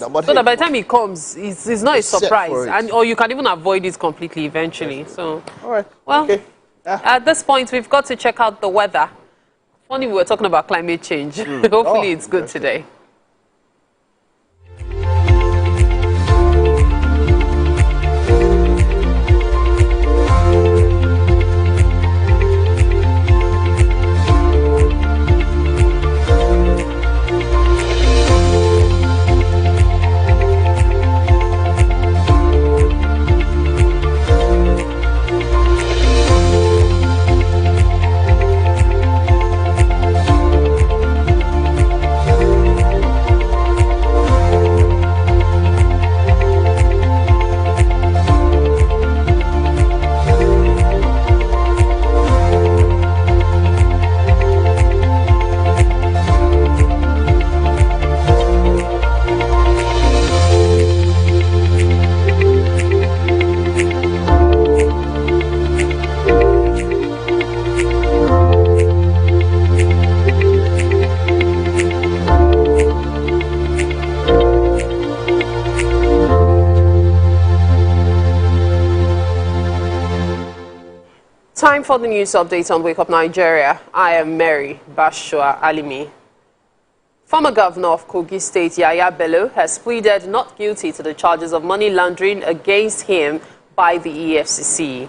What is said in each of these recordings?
So that by the time he comes, it's not a surprise, or you can even avoid it completely eventually. So, all right. Well, okay. At this point, we've got to check out the weather. Funny, we were talking about climate change. Hopefully, it's good today. Time for the news update on Wake Up Nigeria. I am Mary Bashua Alimi. Former Governor of Kogi State, Yaya Bello, has pleaded not guilty to the charges of money laundering against him by the EFCC.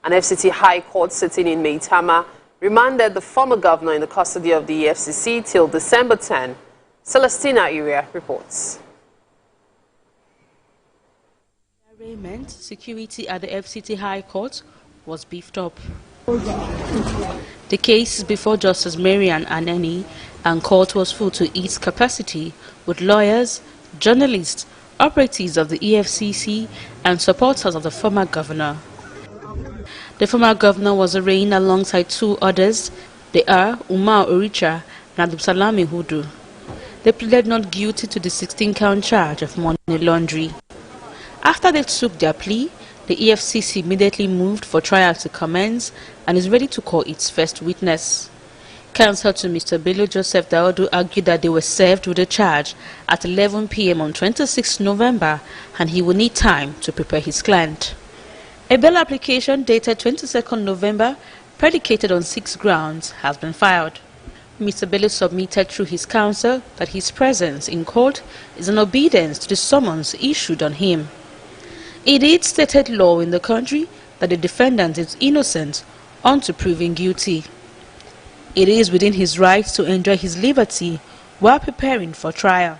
An FCT High Court sitting in Maitama remanded the former governor in the custody of the EFCC till December 10. Celestina Area reports. Arraignment security at the FCT High Court was beefed up. The case is before Justice Marian Aneni, and court was full to its capacity with lawyers, journalists, operatives of the EFCC and supporters of the former governor. The former governor was arraigned alongside two others. They are Umar Oricha and Abdulsalami Hudu. They pleaded not guilty to the 16-count charge of money laundering. After they took their plea, the EFCC immediately moved for trial to commence and is ready to call its first witness. Counsel to Mr. Bello Joseph Daodu argued that they were served with a charge at 11 p.m. on 26 November and he will need time to prepare his client. A bail application dated 22nd November, predicated on 6 grounds, has been filed. Mr. Bello submitted through his counsel that his presence in court is in obedience to the summons issued on him. It is stated law in the country that the defendant is innocent until proven guilty. It is within his rights to enjoy his liberty while preparing for trial.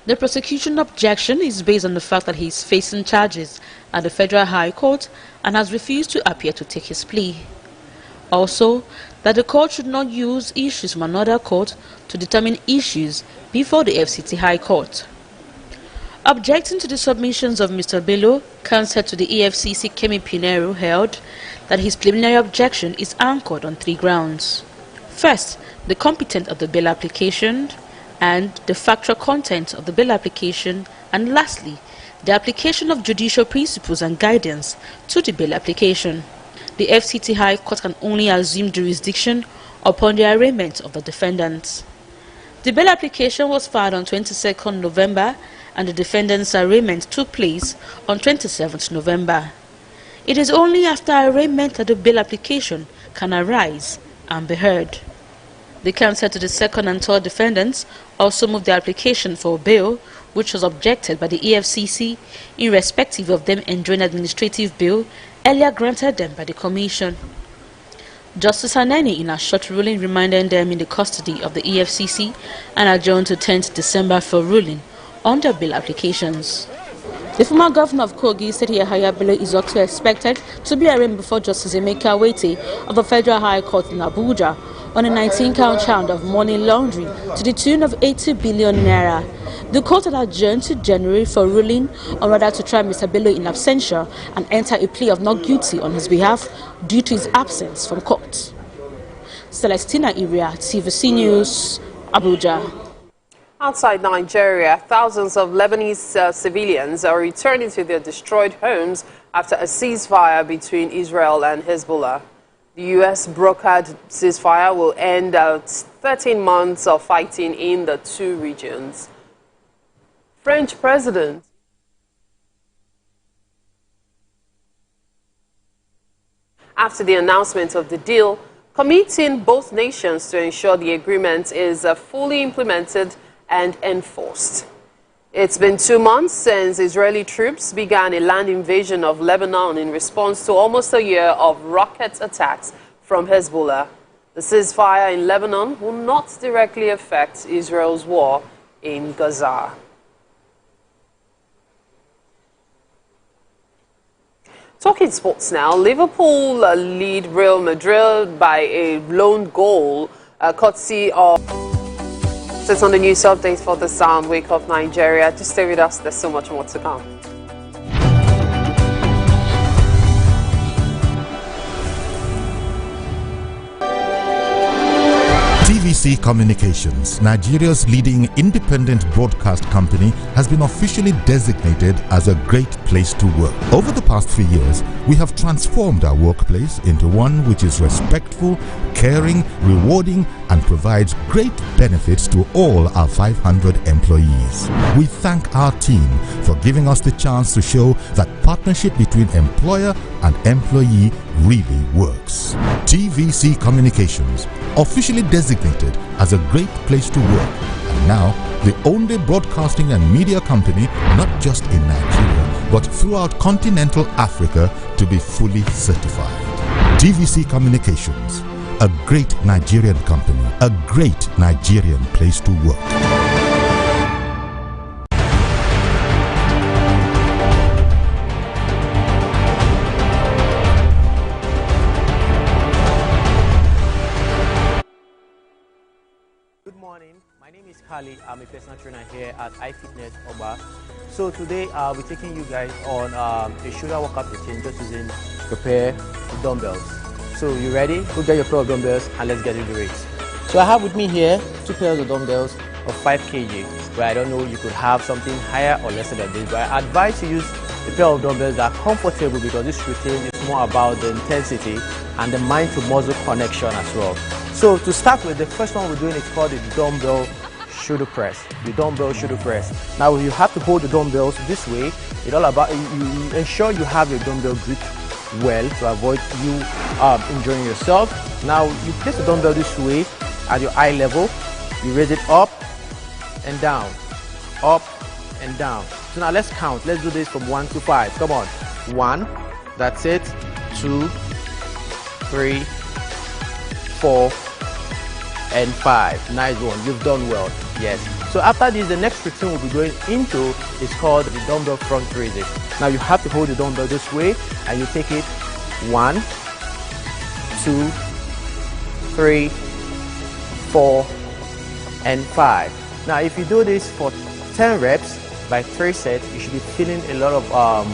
The prosecution objection is based on the fact that he is facing charges at the Federal High Court and has refused to appear to take his plea. Also, that the court should not use issues from another court to determine issues before the FCT High Court. Objecting to the submissions of Mr. Bello, counsel to the EFCC Kemi Pinero held that his preliminary objection is anchored on 3 grounds. First, the competence of the bail application, and the factual content of the bail application, and lastly, the application of judicial principles and guidance to the bail application. The FCT High Court can only assume jurisdiction upon the arraignment of the defendants. The bail application was filed on 22nd November and the defendant's arraignment took place on 27th November. It is only after arraignment that the bail application can arise and be heard. The counsel to the second and third defendants also moved the application for bail, which was objected by the EFCC, irrespective of them enjoying administrative bail earlier granted them by the Commission. Justice Aneni, in a short ruling, reminded them in the custody of the EFCC and adjourned to 10th December for ruling on their bail applications. The former governor of Kogi said Yahaya Bello is also expected to be arraigned before Justice Emeka Wete of the Federal High Court in Abuja on a 19-count charge of money laundering to the tune of 80 billion naira. The court had adjourned to January for ruling on whether to try Mr. Bello in absentia and enter a plea of not guilty on his behalf due to his absence from court. Celestina Iria, TVC News, Abuja. Outside Nigeria, thousands of Lebanese civilians are returning to their destroyed homes after a ceasefire between Israel and Hezbollah. The U.S. brokered ceasefire will end 13 months of fighting in the two regions. French president after the announcement of the deal, committing both nations to ensure the agreement is fully implemented and enforced. It's been 2 months since Israeli troops began a land invasion of Lebanon in response to almost a year of rocket attacks from Hezbollah. The ceasefire in Lebanon will not directly affect Israel's war in Gaza. Talking sports now, Liverpool lead Real Madrid by a lone goal, courtesy of... So it's on the news update for the Sound Wake Up Nigeria. Just stay with us, there's so much more to come. TVC Communications, Nigeria's leading independent broadcast company, has been officially designated as a great place to work. Over the past 3 years, we have transformed our workplace into one which is respectful, caring, rewarding, and provides great benefits to all our 500 employees. We thank our team for giving us the chance to show that partnership between employer and employee really works. TVC Communications, officially designated as a great place to work, and now the only broadcasting and media company not just in Nigeria but throughout continental Africa to be fully certified. TVC Communications, a great Nigerian company, a great Nigerian place to work. Good morning, my name is Kali. I'm a personal trainer here at iFitness Oba. So today I'll be taking you guys on a shoulder workout routine just using prepare dumbbells. So you ready? Go get your pair of dumbbells and let's get into it. So I have with me here 2 pairs of dumbbells of 5 kg. But I don't know, you could have something higher or lesser than this, but I advise you use a pair of dumbbells that are comfortable because this routine is more about the intensity and the mind to muscle connection as well. So to start with, the first one we're doing is called the dumbbell shoulder press. The dumbbell shoulder press. Now you have to hold the dumbbells this way. It's all about you ensure you have your dumbbell grip well to avoid you injuring yourself. Now you place the dumbbell this way at your eye level. You raise it up and down, up and down. So now let's count. Let's do this from 1 to 5. Come on. 1. That's it. 2, 3, 4, and 5. Nice one. You've done well. Yes. So after this, the next routine we'll be going into is called the dumbbell front raises. Now you have to hold the dumbbell this way and you take it 1, 2, 3, 4, and 5. Now if you do this for 10 reps by 3 sets, you should be feeling a lot of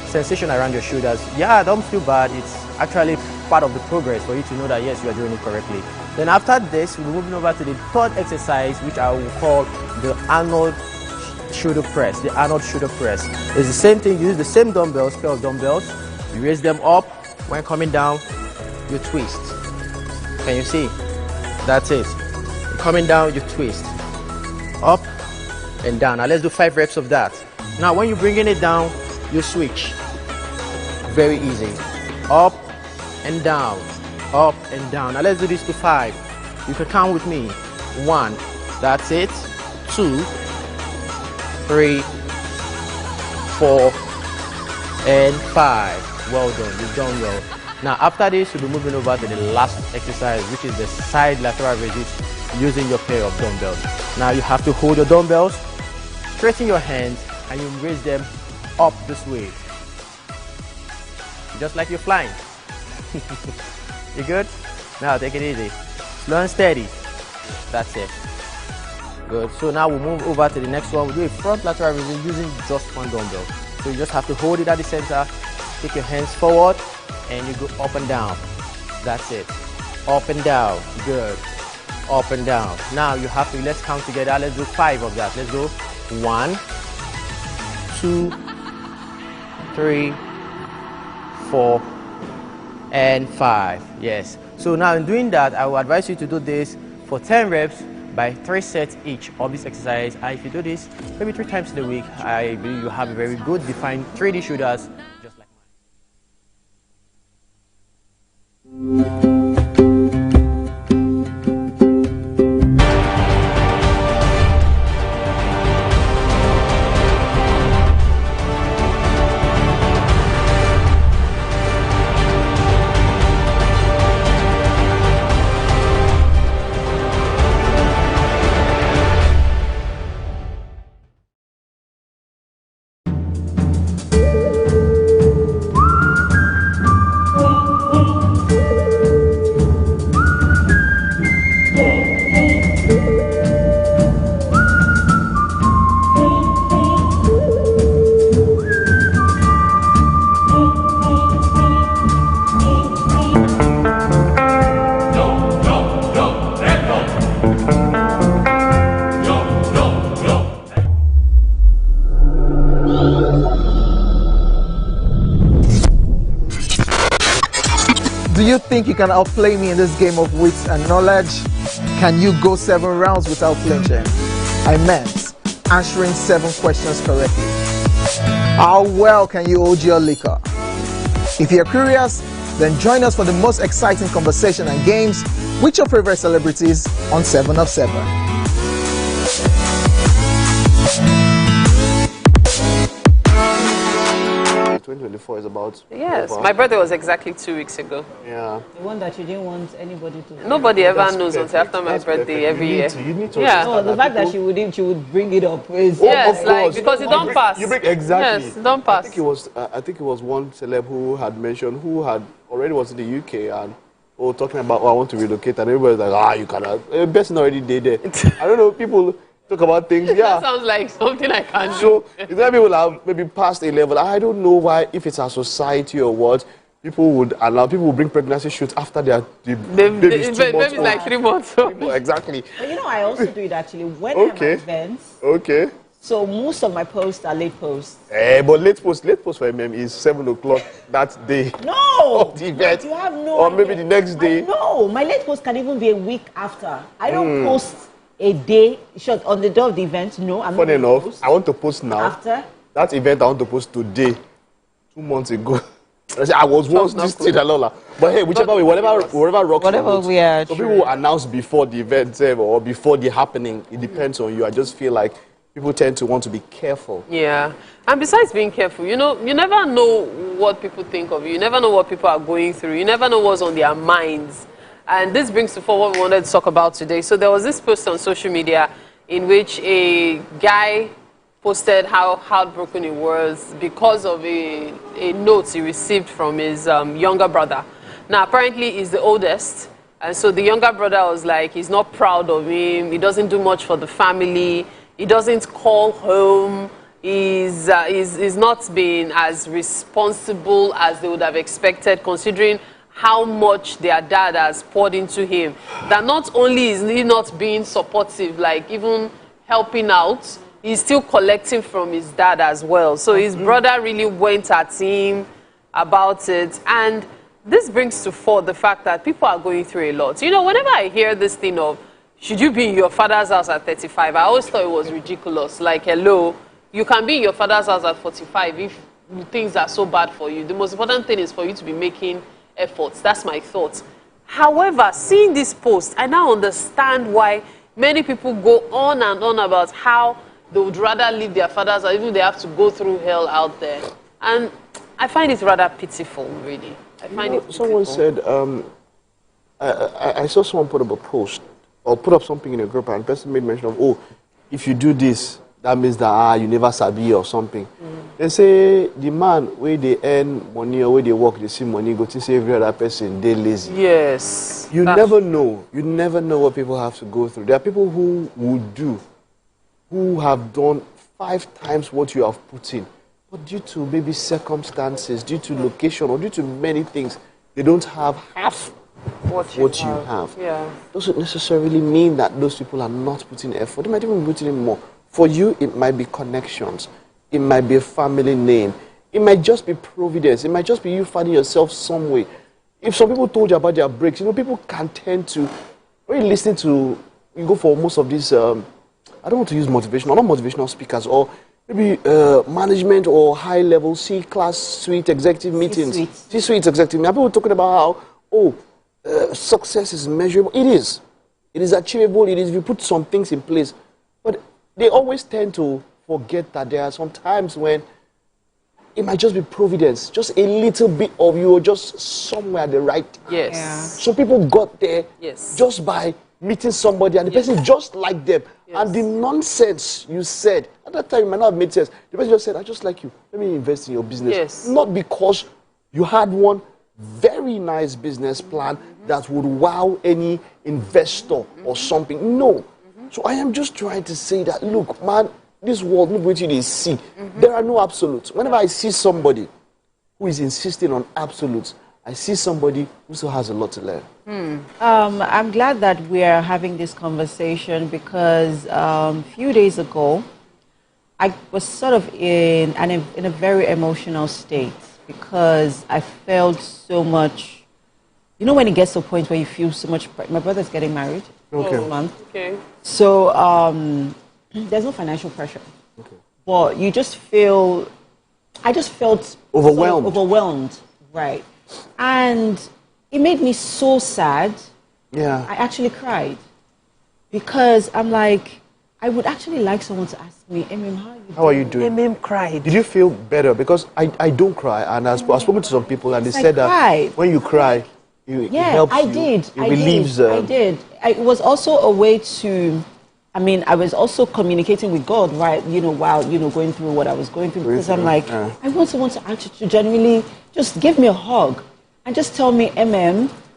sensation around your shoulders. Yeah, don't feel bad. It's actually part of the progress for you to know that yes, you are doing it correctly. Then after this, we'll be moving over to the third exercise, which I will call the Arnold shoulder press. The Arnold shoulder press. It's the same thing. You use the same dumbbells, pair of dumbbells. You raise them up. When coming down, you twist. Can you see? That's it. Coming down, you twist. Up and down. Now let's do 5 reps of that. Now when you're bringing it down, you switch. Very easy. Up and down, up and down. Now let's do this to 5. You can count with me. 1, that's it. 2, 3, 4, and 5. Well done, you've done well. Now after this, we'll be moving over to the last exercise, which is the side lateral raises using your pair of dumbbells. Now you have to hold your dumbbells, straighten your hands, and you raise them up this way. Just like you're flying. You good? Now take it easy. Slow and steady. That's it. Good. So now we'll move over to the next one. We'll do a front lateral raise using just one dumbbell. So you just have to hold it at the center, take your hands forward, and you go up and down. That's it. Up and down. Good. Up and down. Now you have to, let's count together. Let's do 5 of that. Let's go. 1, 2, 3, 4, and 5. Yes. So now in doing that, I will advise you to do this for 10 reps by 3 sets each of this exercise. And if you do this maybe 3 times in a week, I believe you have a very good defined 3D shoulders just like mine. Do you think you can outplay me in this game of wits and knowledge? Can you go 7 rounds without flinching? I meant answering 7 questions correctly. How well can you hold your liquor? If you're curious, then join us for the most exciting conversation and games with your favorite celebrities on 7 of 7. 2024 is about. Yes, my birthday was exactly 2 weeks ago. Yeah. The one that you didn't want anybody to. Nobody ever knows until after my birthday every year. You need to Yeah. No, the fact that she would bring it up is. Yes, of like course. because it don't pass. You bring exactly. Yes, it don't pass. I think it was one celeb who had mentioned who had already was in the UK and talking about I want to relocate and everybody's like you cannot. The person already did it. I don't know. People talk about things. Yeah. That sounds like something I can do. So is that people have maybe past a level? I don't know why, if it's a society or what, people would allow people will bring pregnancy shoots after the baby's 2 months old. Like 3 months old. Exactly. But you know, I also do it actually when Okay. I'm at events. Okay. So most of my posts are late posts. But late post for MM is 7 o'clock that day. No! Of the event. You have no Or idea. maybe the next day. No, my late post can even be a week after. I don't post a day short on the day of the event. No, I'm Funny not enough, post. I want to post now. After? That event I want to post today, 2 months ago. I was once this thing, Lola. But hey, whichever way, whatever rocks. Whatever your boat. we are. So people will announce before the event or before the happening. It depends on you. I just feel like people tend to want to be careful. Yeah. And besides being careful, you know, you never know what people think of you. You never know what people are going through. You never know what's on their minds. And this brings to forward what we wanted to talk about today. So there was this post on social media in which a guy posted how heartbroken he was because of a note he received from his younger brother. Now, apparently, he's the oldest. And so the younger brother was like, he's not proud of him. He doesn't do much for the family. He doesn't call home. He's not being as responsible as they would have expected, considering how much their dad has poured into him. That not only is he not being supportive, like even helping out, he's still collecting from his dad as well. So his brother really went at him about it. And this brings to fore the fact that people are going through a lot. You know, whenever I hear this thing of, should you be in your father's house at 35, I always thought it was ridiculous. Like, hello, you can be in your father's house at 45 if things are so bad for you. The most important thing is for you to be making efforts. That's my thought. However, seeing this post, I now understand why many people go on and on about how they would rather leave their fathers or even they have to go through hell out there. And I find it rather pitiful, really. I find it pitiful. Someone said, I saw someone put up a post or put up something in a group and the person made mention of, if you do this, that means that you never sabi or something. They say the man where they earn money or where they work, they see money, go to say every other person, they lazy. Yes. You never know. You never know what people have to go through. There are people who would do, who have done 5 times what you have put in. But due to maybe circumstances, due to location, or due to many things, they don't have half what you have. Yeah. Doesn't necessarily mean that those people are not putting effort. They might even be putting in more. For you, it might be connections. It might be a family name. It might just be providence. It might just be you finding yourself some way. If some people told you about their breaks, people can tend to, when you listen to, you go for most of these, I don't want to use motivational, not motivational speakers, or maybe management or high-level C-class suite executive meetings. C-suite executive. Now people talking about how, success is measurable. It is. It is achievable. It is if you put some things in place. But they always tend to forget that there are some times when it might just be providence, just a little bit of you, or just somewhere at the right time. Yes. Yeah. So people got there just by meeting somebody, and the person just like them. And the nonsense you said, at that time it might not have made sense. The person just said, I just like you. Let me invest in your business. Not because you had one very nice business plan that would wow any investor or something. No. So I am just trying to say that, look, man, this world, look what you see. There are no absolutes. Whenever I see somebody who is insisting on absolutes, I see somebody who still has a lot to learn. I'm glad that we are having this conversation because a few days ago, I was sort of in a very emotional state because I felt so much. You know when it gets to a point where you feel so much. My brother's getting married next month. So there's no financial pressure, but you just feel. I just felt overwhelmed. Overwhelmed, right? And it made me so sad. Yeah. I actually cried because I'm like, I would actually like someone to ask me, how are you doing? MM cried. Did you feel better? Because I don't cry, and I've spoken to some people, and they said that when you cry, it helps you. It relieves. I did. It was also a way to. I mean, I was also communicating with God, right? While going through what I was going through, because I'm like, I want someone to actually to genuinely just give me a hug and just tell me,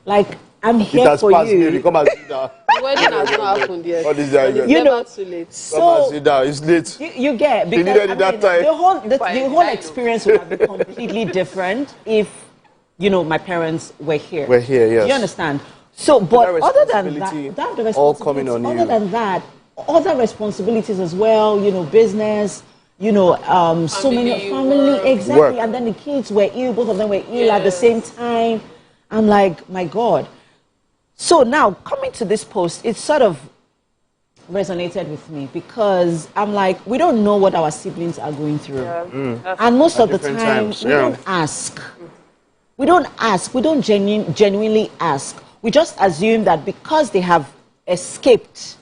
like, I'm here for you. Come and sit down. The wedding has not happened yet. What is that? It's never too late. Come and sit down. It's late. You get because needed it that time. The whole experience would have been completely different if my parents were here. We're here, yes. Do you understand? So, but other than that, all coming on you. Other than that, other responsibilities as well. Business. So many family, exactly. Work. And then the kids were ill. Both of them were ill at the same time. I'm like, my God. So now coming to this post, it sort of resonated with me because I'm like, we don't know what our siblings are going through, and most of the time we don't ask. We don't ask. We don't genuinely ask. We just assume that because they have escaped.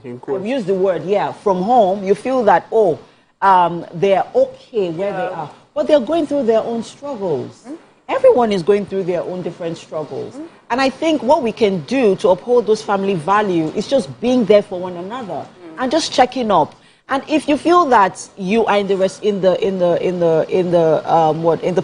I've used the word, from home, you feel that, they're okay where they are. But they're going through their own struggles. Everyone is going through their own different struggles. And I think what we can do to uphold those family values is just being there for one another and just checking up. And if you feel that you are in the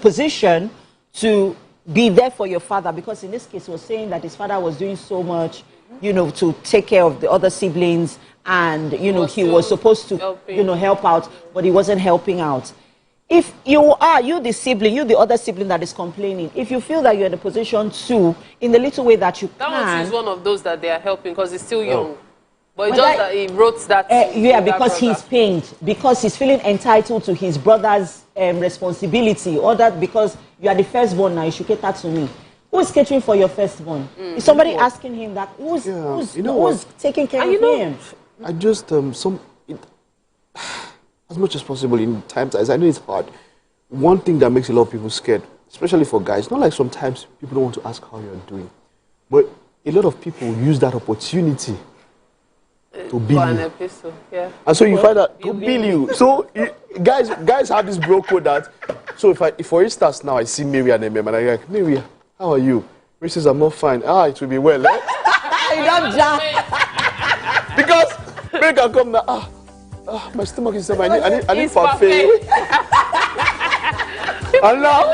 position to be there for your father, because in this case, he was saying that his father was doing so much, to take care of the other siblings, and he was supposed to help out, but he wasn't helping out. If you the sibling, the other sibling that is complaining, if you feel that you're in a position to, in the little way that you can. That one is one of those that they are helping because he's still young. But it's just that he wrote that. Because he's pained, because he's feeling entitled to his brother's responsibility, or that because you are the firstborn now, you should cater to me. Who's catering for your firstborn? Is somebody asking him that? Who's taking care of him? I just as much as possible in times, as I know it's hard. One thing that makes a lot of people scared, especially for guys, not like sometimes people don't want to ask how you're doing, but a lot of people use that opportunity to bill you. And so you find that to bill you. So guys have this bro code that. So if for instance now I see Mary and MM and I'm like, Mary, how are you? Mary says, I'm not fine. It will be well. Eh? You don't jump. Because Mary can come now. My stomach is I need parfait. And now,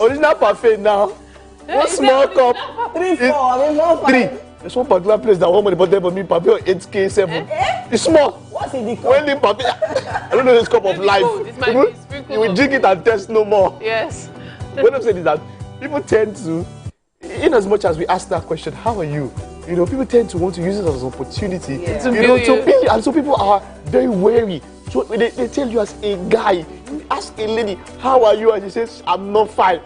original parfait now. One small cup. 3, 4. 3. There's one particular place that one money bought there for me, parfait 8K 7. It's small. What's in the cup? When the parfait, I don't know this cup of life. You will drink it and test no more. Yes. What I'm saying is that people tend to, in as much as we ask that question, how are you? People tend to want to use it as an opportunity to bill you. And so people are very wary. So they tell you as a guy, ask a lady, how are you? And she says, I'm not fine.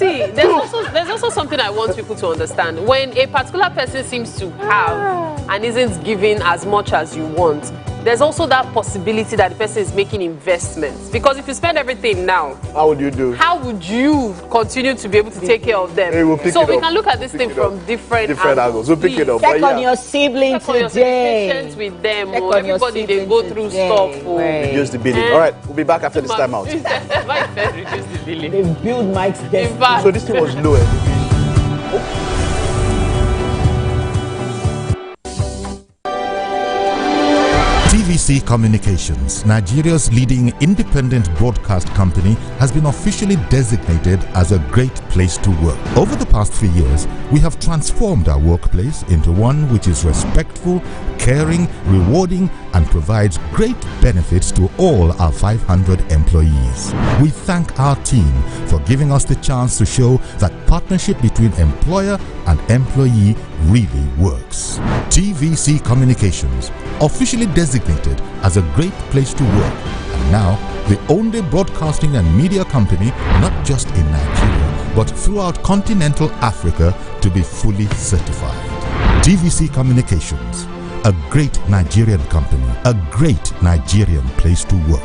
see, there's also something I want people to understand. When a particular person seems to have and isn't giving as much as you want, there's also that possibility that the person is making investments. Because if you spend everything now, how would you do? How would you continue to be able to take care of them? Hey, we'll so we can look at this thing from different angles. We'll pick it up. Check on your sibling today. Be patient with them. Everybody, they go through stuff. Reduce the billing. All right, we'll be back after this time out. Reduce the billing. They build Mike's desk. So this thing was low. TVC Communications, Nigeria's leading independent broadcast company, has been officially designated as a great place to work. Over the past few years, we have transformed our workplace into one which is respectful, caring, rewarding, and provides great benefits to all our 500 employees. We thank our team for giving us the chance to show that partnership between employer and employee really works. TVC Communications, officially designated as a great place to work, and now the only broadcasting and media company not just in Nigeria but throughout continental Africa to be fully certified. TVC Communications, a great Nigerian company, a great Nigerian place to work.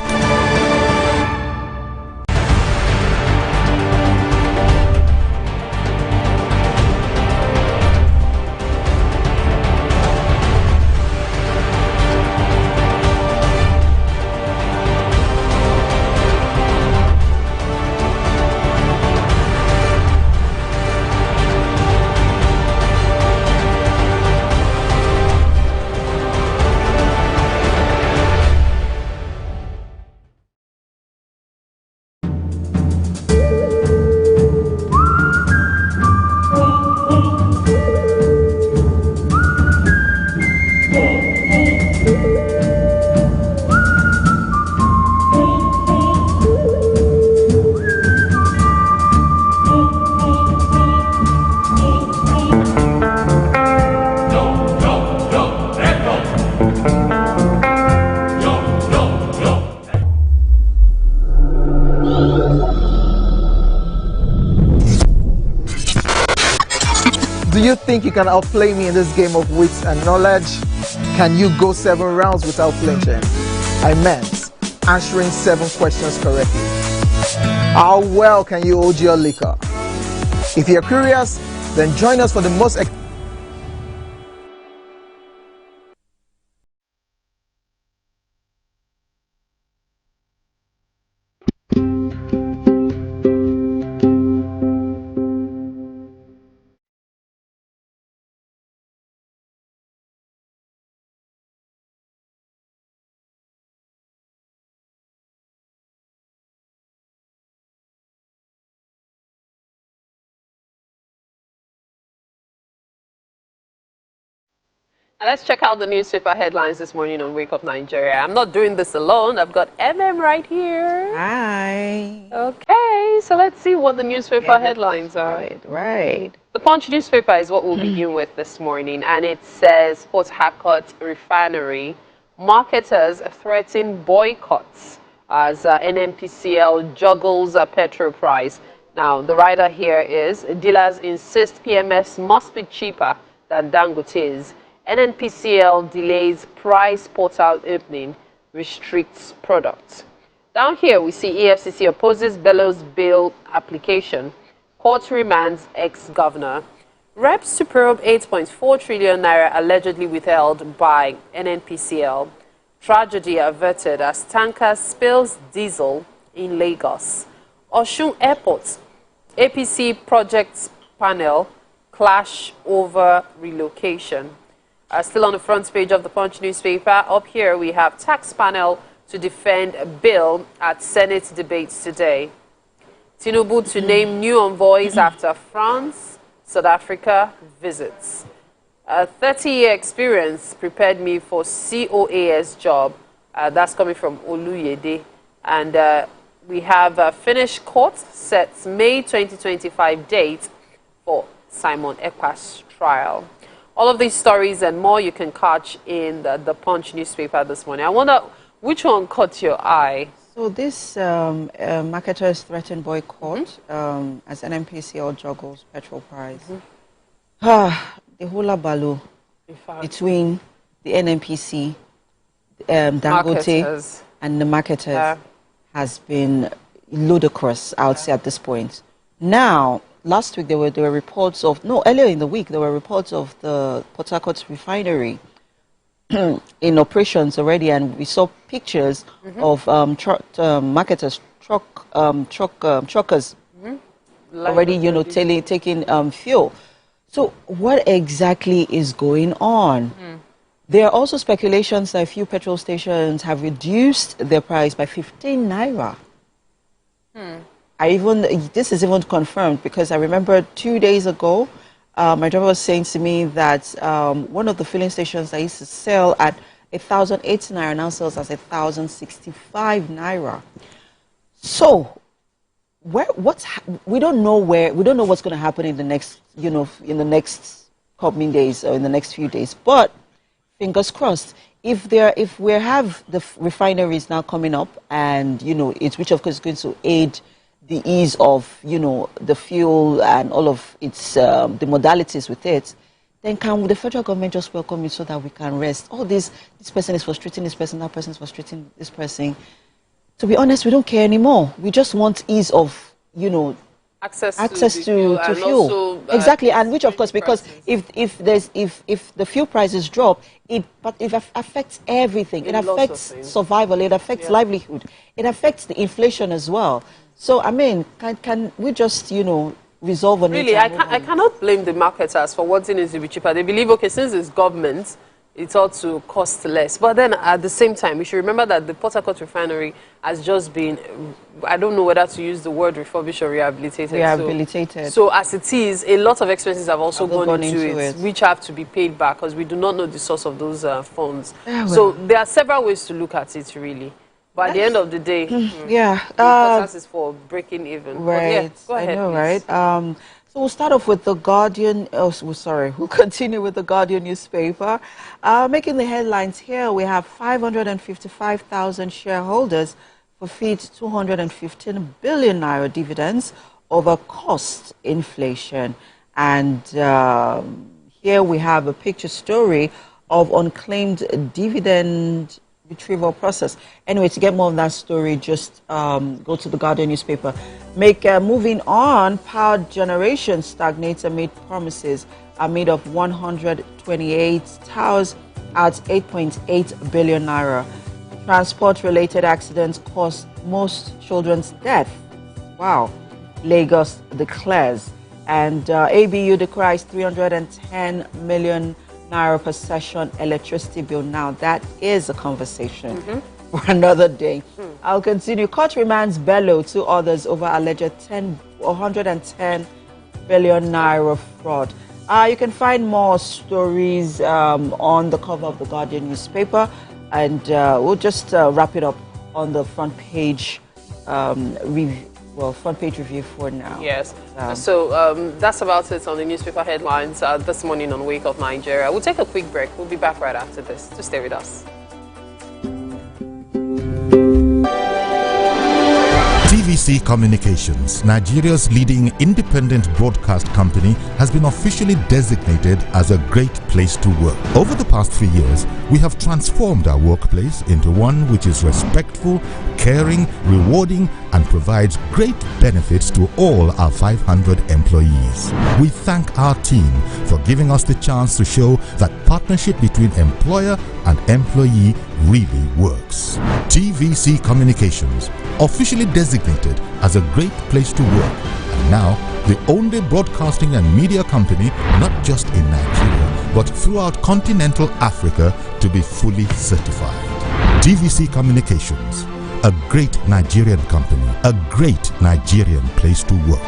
Do you think you can outplay me in this game of wits and knowledge? Can you go 7 rounds without flinching? I meant answering 7 questions correctly. How well can you hold your liquor? If you're curious, then join us for the most And let's check out the newspaper headlines this morning on Wake Up Nigeria. I'm not doing this alone. I've got MM right here. Hi. Okay, so let's see what the newspaper headlines are. Right. The Punch newspaper is what we'll begin with this morning, and it says Port Harcourt refinery marketers threaten boycotts as NNPCL juggles a petrol price. Now, the writer here is dealers insist PMS must be cheaper than Dangote's. NNPCL delays price portal opening, restricts products. Down here, we see EFCC opposes Bellows bail application. Court remands ex-governor. Reps to probe 8.4 trillion naira allegedly withheld by NNPCL. Tragedy averted as tanker spills diesel in Lagos. Osun Airport. APC projects panel clash over relocation. Still on the front page of the Punch newspaper, up here we have tax panel to defend bill at Senate debates today. Tinubu to name new envoys after France, South Africa visits. A 30-year experience prepared me for COAS job. That's coming from Oluyede. And we have finished court sets May 2025 date for Simon Ekpa's trial. All of these stories and more you can catch in the Punch newspaper this morning. I wonder which one caught your eye? So this marketers threatened boycott as NNPCL juggles petrol price. The hula baloo between the NNPC, Dangote, and the marketers has been ludicrous, I would say, at this point. Now, last week there were reports of, earlier in the week there were reports of the Port Harcourt refinery in operations already, and we saw pictures of marketers, truckers already, taking fuel. So what exactly is going on? There are also speculations that a few petrol stations have reduced their price by 15 naira. This is even confirmed because I remember 2 days ago, my driver was saying to me that one of the filling stations that used to sell at 1,008 naira now sells as 1,065 naira. So, we don't know what's going to happen in the next, in the next coming days or in the next few days. But fingers crossed, if we have the refineries now coming up, and which of course is going to aid the ease of the fuel and all of its the modalities with it, then can the federal government just welcome it so that we can rest? All this person is frustrating this person, that person is frustrating this person. To be honest, we don't care anymore. We just want ease of access to fuel. Exactly, and which of course, because if the fuel prices drop, it affects everything. It affects survival. It affects livelihood. It affects the inflation as well. So I mean, can we just resolve on it? Really, I cannot blame the marketers for wanting it to be cheaper. They believe, okay, since it's government, it ought to cost less. But then at the same time, we should remember that the Port Harcourt refinery has just been, I don't know whether to use the word refurbished or rehabilitated. So as it is, a lot of expenses have also gone into it, which have to be paid back because we do not know the source of those funds. So there are several ways to look at it, really. But at the end of the day, the importance is for breaking even. Right. Go ahead, I know, right? So we'll start off with the Guardian. We'll continue with the Guardian newspaper. Making the headlines here, we have 555,000 shareholders forfeit 215 billion naira dividends over cost inflation. And here we have a picture story of unclaimed dividend retrieval process. Anyway, to get more of that story, just go to the Guardian newspaper. Moving on, power generation stagnates amid promises are made of 128 towers at 8.8 billion naira. Transport-related accidents cause most children's death. Wow. Lagos declares. And ABU decries 310 million naira per session electricity bill. Now, that is a conversation for another day. I'll continue. Court remands Bello, 2 others over alleged 110 billion naira fraud. You can find more stories on the cover of the Guardian newspaper, and we'll just wrap it up on the front page front page review for now. Yes. So that's about it on the newspaper headlines this morning on Wake Up Nigeria. We'll take a quick break. We'll be back right after this. Just stay with us. TVC Communications, Nigeria's leading independent broadcast company, has been officially designated as a great place to work. Over the past 3 years, we have transformed our workplace into one which is respectful, caring, rewarding, and provides great benefits to all our 500 employees. We thank our team for giving us the chance to show that partnership between employer and employee really works. TVC Communications, officially designated as a great place to work, and now the only broadcasting and media company not just in Nigeria but throughout continental Africa to be fully certified. TVC Communications, a great Nigerian company, a great Nigerian place to work.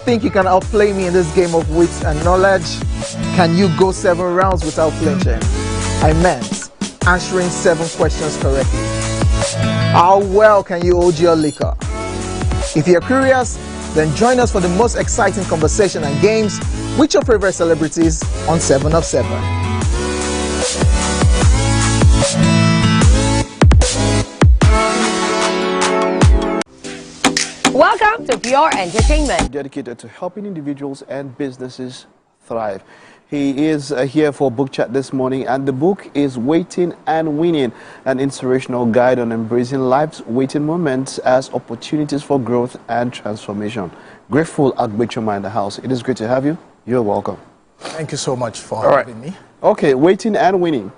think you can outplay me in this game of wits and knowledge? Can you go 7 rounds without flinching? I meant answering 7 questions correctly. How well can you hold your liquor? If you're curious, then join us for the most exciting conversation and games with your favorite celebrities on 7 of 7. Welcome to Pure Entertainment, dedicated to helping individuals and businesses thrive. He is here for book chat this morning, and the book is Waiting and Winning, an inspirational guide on embracing life's waiting moments as opportunities for growth and transformation. Grateful Agbechoma in the house. It is great to have you. You're welcome. Thank you so much for having me. Okay, Waiting and Winning.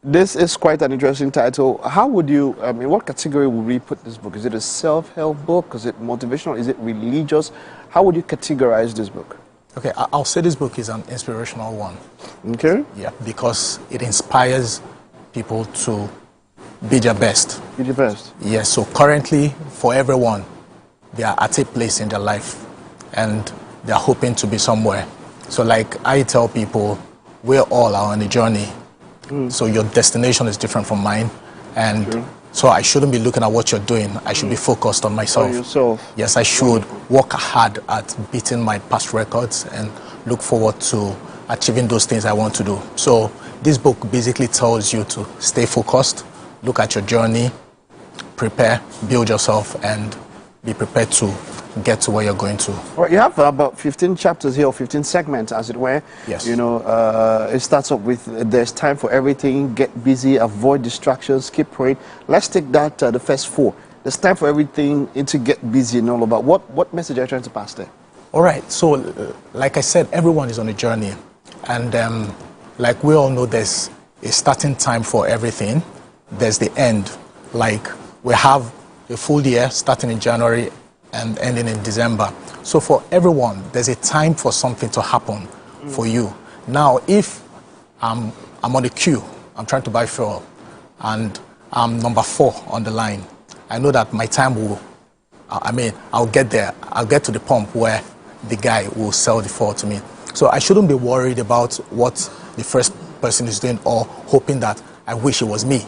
This is quite an interesting title. How would you, what category would we put this book? Is it a self-help book? Is it motivational? Is it religious? How would you categorize this book? Okay, I'll say this book is an inspirational one. Okay. Yeah, because it inspires people to be their best. Be your best. Yes, so currently, for everyone, they are at a place in their life, and they're hoping to be somewhere. So like I tell people, we all are on a journey. So your destination is different from mine, and so I shouldn't be looking at what you're doing. I should be focused on myself. On yourself. Yes, I should work hard at beating my past records and look forward to achieving those things I want to do. So this book basically tells you to stay focused, look at your journey, prepare, build yourself, and be prepared to get to where you're going to. Well, you have about 15 chapters here, or 15 segments, as it were. Yes. You know, it starts off with there's time for everything, get busy, avoid distractions, keep praying. Let's take that, the first 4. There's time for everything, to get busy and all about. What message are you trying to pass there? All right, so like I said, everyone is on a journey. And like we all know, there's a starting time for everything. There's the end. Like we have a full year starting in January and ending in December. So for everyone, there's a time for something to happen for you. Now, if I'm on the queue, I'm trying to buy fuel, and I'm number 4 on the line, I know that my time will, I'll get there. I'll get to the pump where the guy will sell the fuel to me. So I shouldn't be worried about what the first person is doing or hoping that I wish it was me.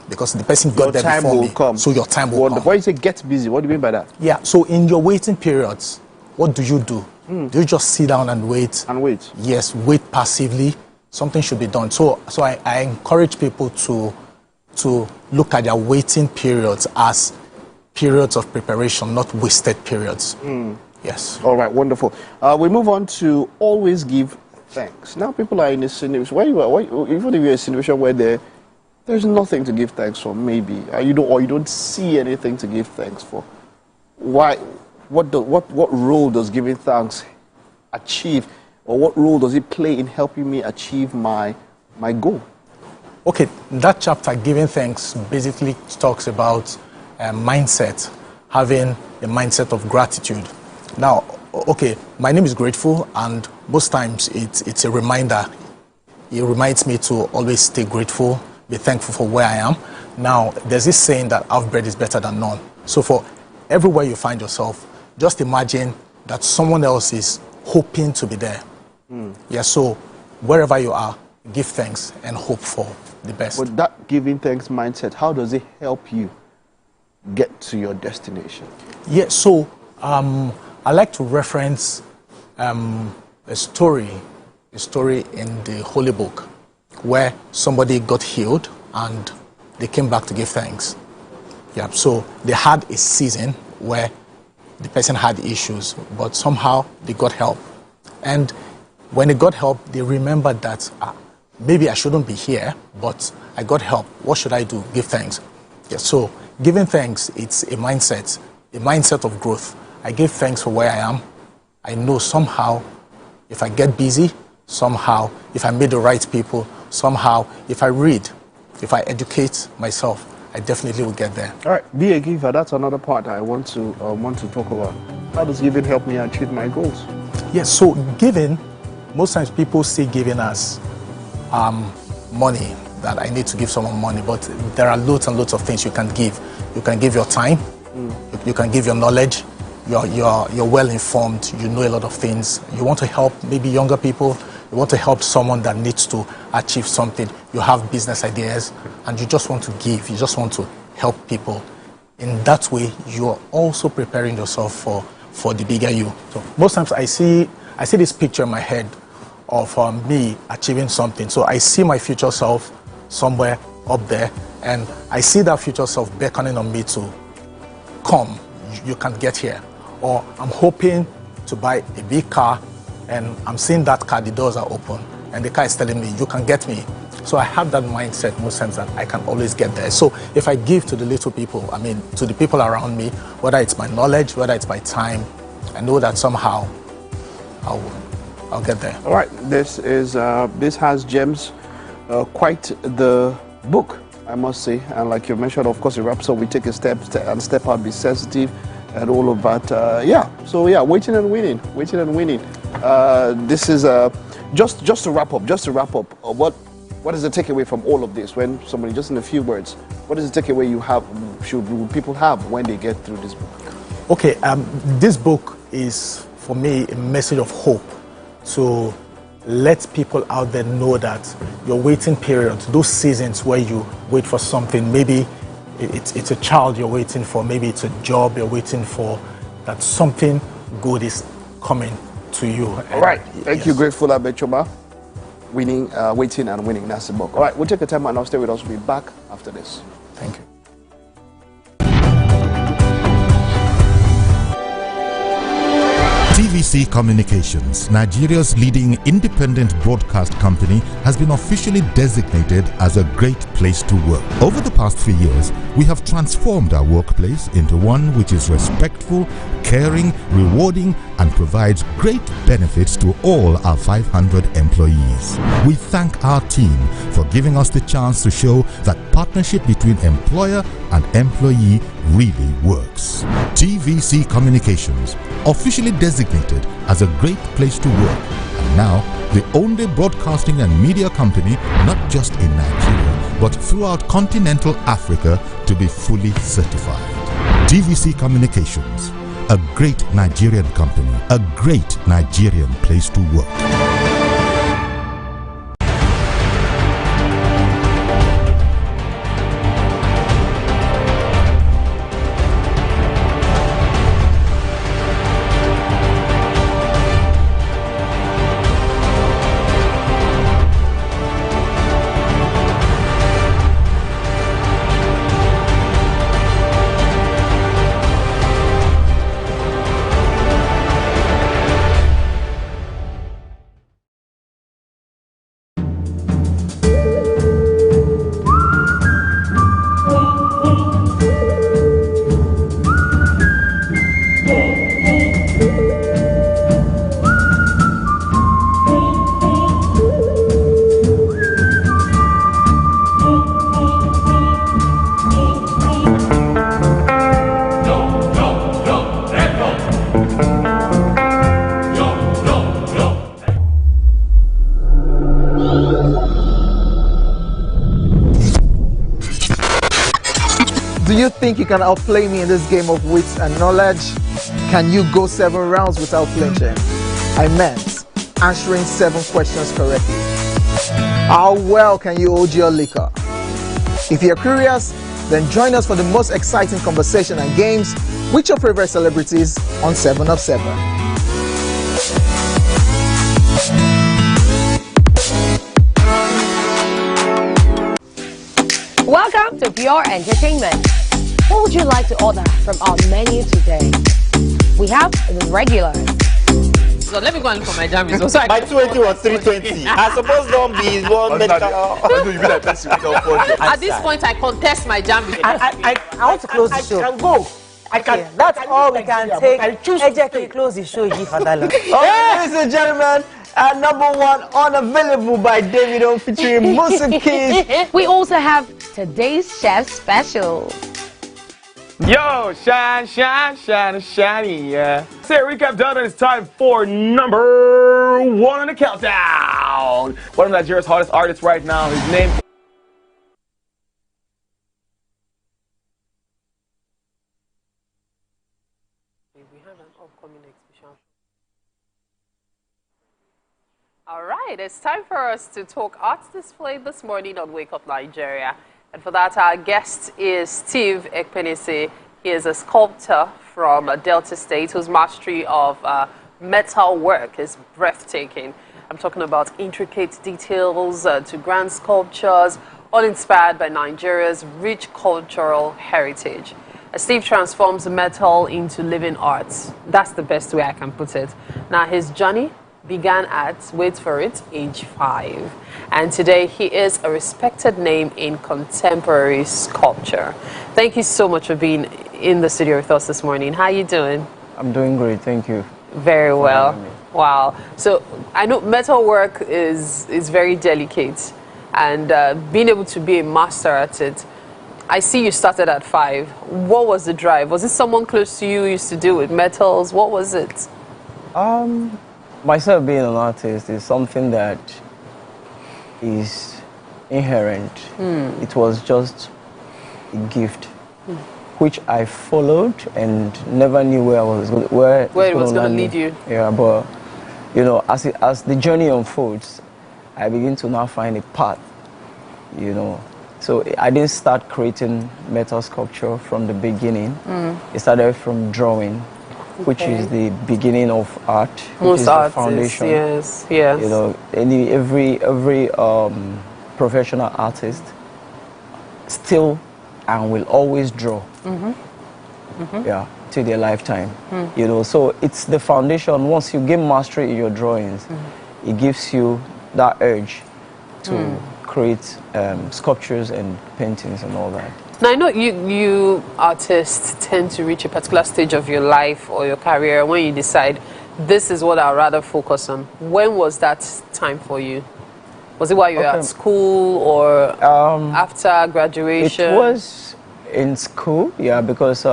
Because the person got there before me. Come. So your time will come. Why you say get busy? What do you mean by that? Yeah, so in your waiting periods, what do you do? Do you just sit down and wait? And wait. Yes, wait passively. Something should be done. So I encourage people to look at their waiting periods as periods of preparation, not wasted periods. Yes. All right, wonderful. We move on to always give thanks. Now people are in a situation even if you're in a situation where there's nothing to give thanks for, maybe you don't see anything to give thanks for. Why? What role does giving thanks achieve, or what role does it play in helping me achieve my goal? Okay, that chapter, Giving Thanks, basically talks about mindset, having a mindset of gratitude. Now, okay, my name is Grateful, and most times it's a reminder. It reminds me to always stay grateful, be thankful for where I am. Now, there's this saying that half bread is better than none. So for everywhere you find yourself, just imagine that someone else is hoping to be there. Yeah, so wherever you are, give thanks and hope for the best. But that giving thanks mindset, how does it help you get to your destination? Yeah, so I like to reference a story in the Holy Book where somebody got healed and they came back to give thanks. Yeah, so they had a season where the person had issues, but somehow they got help. And when they got help, they remembered that maybe I shouldn't be here, but I got help. What should I do? Give thanks. Yeah, so giving thanks, it's a mindset of growth. I give thanks for where I am. I know somehow if I get busy, somehow if I meet the right people, somehow if I read, if I educate myself, I definitely will get there. All right, be a giver. That's another part I want to talk about. How does giving help me achieve my goals? Yes, so giving, most times people see giving as money, that I need to give someone money, but there are loads and loads of things you can give. You can give your time, you can give your knowledge, you're well informed, you know a lot of things, you want to help maybe younger people, you want to help someone that needs to achieve something, you have business ideas, and you just want to give, you just want to help people. In that way, you are also preparing yourself for the bigger you. So most times I see this picture in my head of me achieving something. So I see my future self somewhere up there, and I see that future self beckoning on me to come, you can get here. Or I'm hoping to buy a big car, and I'm seeing that car, the doors are open, and the car is telling me, you can get me. So I have that mindset most times that I can always get there. So if I give to the little people, I mean, to the people around me, whether it's my knowledge, whether it's my time, I know that somehow I'll get there. All right, this has gems, quite the book, I must say. And like you mentioned, of course, it wraps up. We take a step out, be sensitive, and all of that. Yeah. So yeah, waiting and winning. This is just to wrap up. What is the takeaway from all of this? When somebody, just in a few words, what is the takeaway should people have when they get through this book? Okay, this book is for me a message of hope to let people out there know that your waiting period, those seasons where you wait for something, maybe it's a child you're waiting for, maybe it's a job you're waiting for, that something good is coming to you. All right, thank you, Grateful Abechoma. Winning, waiting and winning, that's the book. All right, we'll take a time and I'll stay with us. We'll be back after this. Thank you. TVC Communications, Nigeria's leading independent broadcast company, has been officially designated as a great place to work. Over the past 3 years, we have transformed our workplace into one which is respectful, caring, rewarding, and provides great benefits to all our 500 employees. We thank our team for giving us the chance to show that partnership between employer and employee really works. TVC Communications, officially designated as a great place to work, and now the only broadcasting and media company not just in Nigeria but throughout continental Africa to be fully certified. TVC Communications, a great Nigerian company, a great Nigerian place to work. Do you think you can outplay me in this game of wits and knowledge? Can you go 7 rounds without flinching? I meant answering 7 questions correctly. How well can you hold your liquor? If you're curious, then join us for the most exciting conversation and games with your favorite celebrities on 7 of 7. Welcome to Pure Entertainment. What would you like to order from our menu today? We have the regular. So let me go and look for my jammies. Also, My 20 was 320. I suppose don't be one medical. at this point, I contest my jammies. I want to close the show. I can go. I can. Okay, that's all we can take. Ejeki, close the show, G Fadala. Ladies and gentlemen, number 1 unavailable by Davido featuring Musa Keys. We also have today's chef special. Yo, shine, shine, shine, shiny, yeah. Say recap done, and it's time for number 1 on the countdown. One of Nigeria's hottest artists right now. His name. We have All right, it's time for us to talk arts display this morning on Wake Up Nigeria. And for that, our guest is Steve Ekpenisi. He is a sculptor from Delta State whose mastery of metal work is breathtaking. I'm talking about intricate details to grand sculptures, all inspired by Nigeria's rich cultural heritage. Steve transforms metal into living arts. That's the best way I can put it. Now, his journey began at, wait for it, age 5. And today he is a respected name in contemporary sculpture. Thank you so much for being in the studio with us this morning. How are you doing? I'm doing great, thank you. Very well. Wow. So I know metal work is very delicate, and being able to be a master at it. I see you started at 5. What was the drive? Was it someone close to you who used to deal with metals? What was it? Myself being an artist is something that is inherent. It was just a gift, which I followed and never knew where it was going to lead you. Yeah, but you know, as the journey unfolds, I begin to now find a path. You know, so I didn't start creating metal sculpture from the beginning. It started from drawing, which is the beginning of art, which is the foundation. Yes, yes. You know, every professional artist still and will always draw. Yeah, till their lifetime. You know, so it's the foundation. Once you gain mastery in your drawings, it gives you that urge to create sculptures and paintings and all that. Now, I know you artists tend to reach a particular stage of your life or your career when you decide, this is what I'd rather focus on. When was that time for you? Was it while you were at school or after graduation? It was in school, yeah, because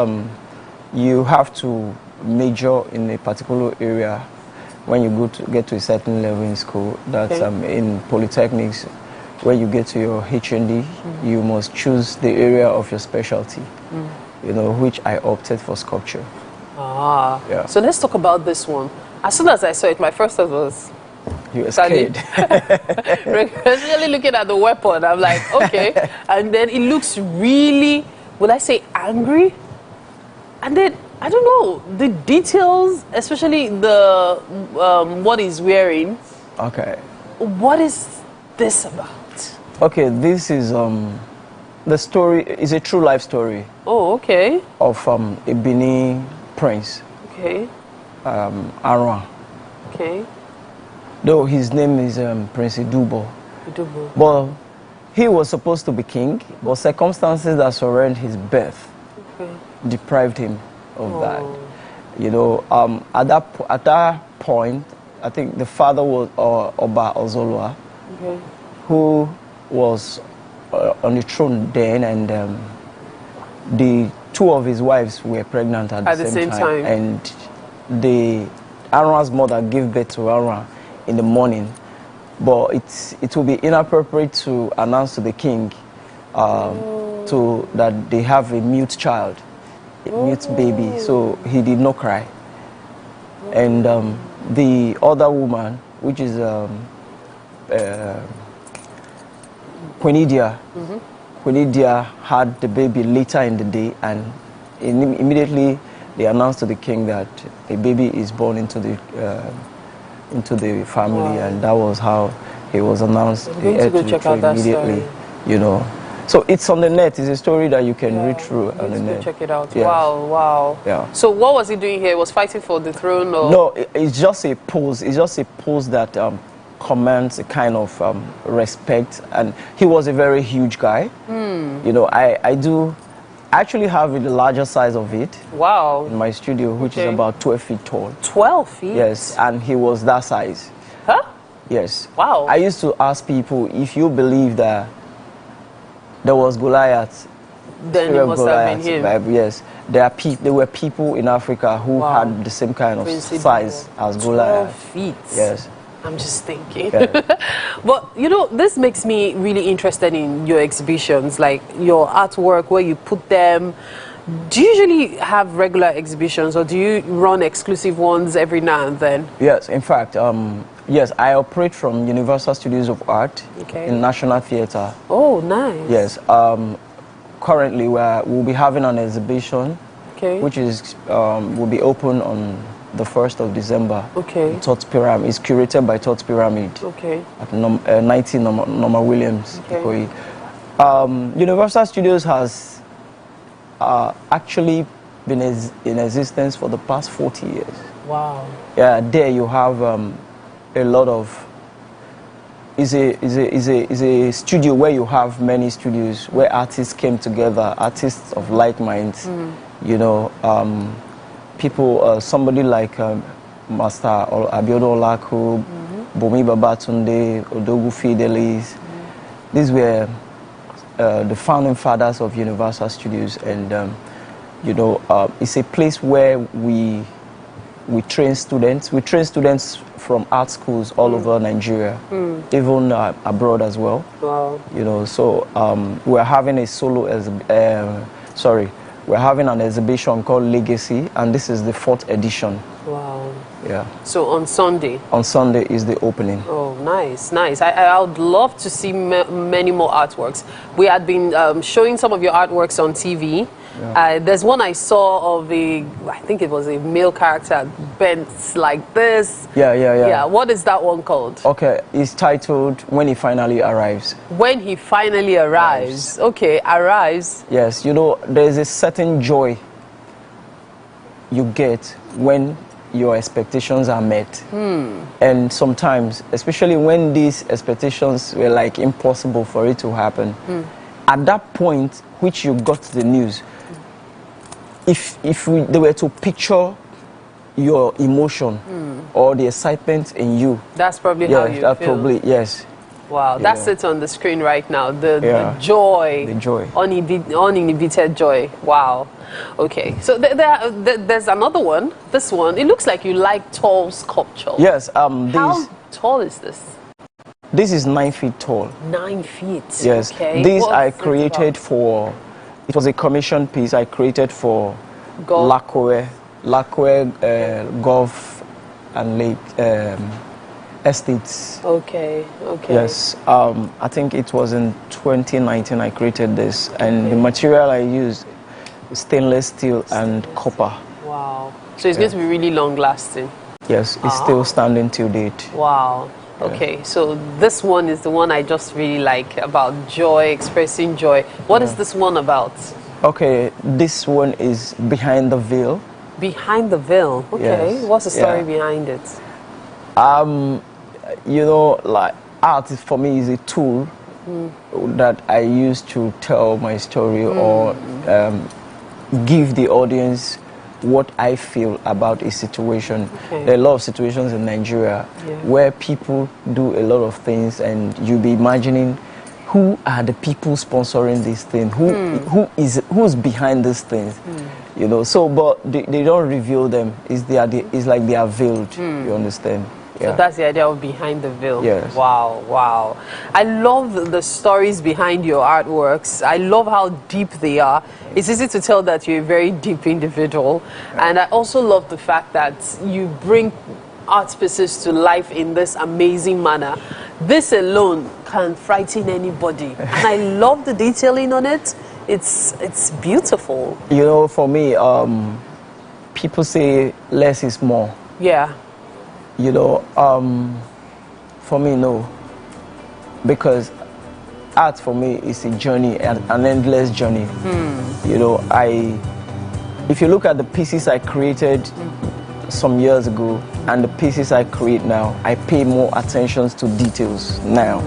you have to major in a particular area when you get to a certain level in school. That's in polytechnics. When you get to your HND, you must choose the area of your specialty, you know, which I opted for sculpture. Yeah. So let's talk about this one. As soon as I saw it, my first thought was, you were scared. Especially looking at the weapon, I'm like, okay. And then it looks really, would I say angry? And then, I don't know, the details, especially the, what he's wearing. Okay. What is this about? Okay, this is, the story is a true life story. Oh, okay. Of a Benin prince. Okay. Arwa. Okay. Though his name is Prince Idubo. Idubo. But he was supposed to be king, but circumstances that surround his birth deprived him of that. You know, at that point, I think the father was Oba Ozolwa, who was on the throne then, and the 2 of his wives were pregnant at the same time. And Arwa's mother gave birth to Arwa in the morning, but it will be inappropriate to announce to the king that they have a mute child, a mute baby, so he did not cry. And the other woman, which is Quenidia, Quenidia had the baby later in the day, and immediately they announced to the king that a baby is born into the family, and that was how he was announced. He had to check out that immediately, you know. So it's on the net. It's a story that you can read through on the net. Check it out. Yes. Wow, wow. Yeah. So what was he doing here? He was fighting for the throne, or? No, it's just a pose. It's just a pose that commands a kind of respect, and he was a very huge guy. You know, I actually have the larger size of it. Wow. In my studio, which is about 12 feet tall. 12 feet? Yes, and he was that size. Huh? Yes. Wow. I used to ask people, if you believe that there was Goliath, then it must have been him. Yes, there were people in Africa who had the same kind of size as Goliath. 12 feet. Yes. I'm just thinking. But, you know, this makes me really interested in your exhibitions, like your artwork, where you put them. Do you usually have regular exhibitions, or do you run exclusive ones every now and then? Yes, in fact, Yes, I operate from Universal Studios of Art in National Theatre. Oh, nice. Yes. Currently, we'll be having an exhibition, which is will be open on the 1st of December. Thought Pyramid. It's curated by Thought Pyramid. At 90 Norma Williams. Universal Studios has actually been in existence for the past 40 years. Wow. Yeah, there you have a lot of. Is a studio where you have many studios where artists came together, artists of like minds. You know, people. Somebody like Master Abiodun Olaku, Bomi Babatunde, Odogu Fidelis. These were the founding fathers of Universal Studios, and you know, it's a place where we train students. We train students from art schools all over Nigeria, even abroad as well. Wow. You know, so we're having a we're having an exhibition called Legacy, and this is the 4th edition. Wow. Yeah. So on Sunday? On Sunday is the opening. Oh, nice, nice. I would love to see many more artworks. We had been showing some of your artworks on TV. Yeah. There's one I saw of I think it was a male character bent like this. Yeah. What is that one called? Okay, it's titled When He Finally Arrives. When He Finally Arrives. Okay, arrives. Yes, you know, there's a certain joy you get when your expectations are met. And sometimes, especially when these expectations were like impossible for it to happen, at that point which you got the news, if they were to picture your emotion or the excitement in you, that's probably how you feel. Yes. Wow, that's it on the screen right now. The joy. The joy. Uninhibited joy. Wow. Okay, so there's another one. This one, it looks like you like tall sculpture. Yes. How tall is this? This is 9 feet tall. 9 feet. Yes. Okay. This I created for. It was a commission piece I created for Lakwe Golf and Lake Estates. Okay. Yes. I think it was in 2019 I created this, and the material I used is stainless steel and copper. Wow. So it's going to be really long lasting. Yes, it's still standing till date. Wow. Okay, so this one is the one I just really like, about joy, expressing joy. What is this one about? Okay, this one is Behind the Veil. Behind the Veil. Okay. Yes. What's the story behind it? You know, like art for me is a tool that I use to tell my story or give the audience what I feel about a situation. There are a lot of situations in Nigeria where people do a lot of things, and you'll be imagining who are the people sponsoring these things, who's behind these things, you know. So, but they don't reveal them. It's like they are veiled. You understand? So that's the idea of Behind the Veil. Yes. Wow. I love the stories behind your artworks. I love how deep they are. It's easy to tell that you're a very deep individual. And I also love the fact that you bring art pieces to life in this amazing manner. This alone can frighten anybody. And I love the detailing on it. It's beautiful. You know, for me, people say less is more. Yeah. You know, for me, no. Because art for me is a journey, an endless journey. You know, if you look at the pieces I created some years ago and the pieces I create now, I pay more attention to details now.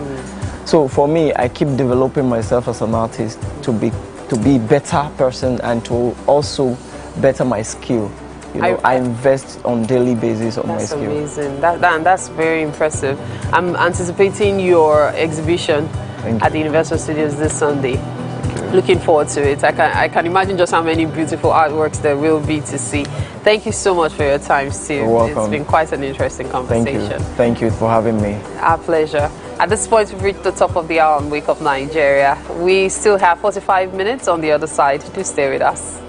So for me, I keep developing myself as an artist to be a better person and to also better my skill. You know, I invest on daily basis on my skill. That's amazing. That's very impressive. I'm anticipating your exhibition at the Universal Studios this Sunday. Looking forward to it. I can imagine just how many beautiful artworks there will be to see. Thank you so much for your time, Steve. You're welcome. It's been quite an interesting conversation. Thank you for having me. Our pleasure. At this point, we've reached the top of the hour on Wake Up Nigeria. We still have 45 minutes on the other side. Do stay with us.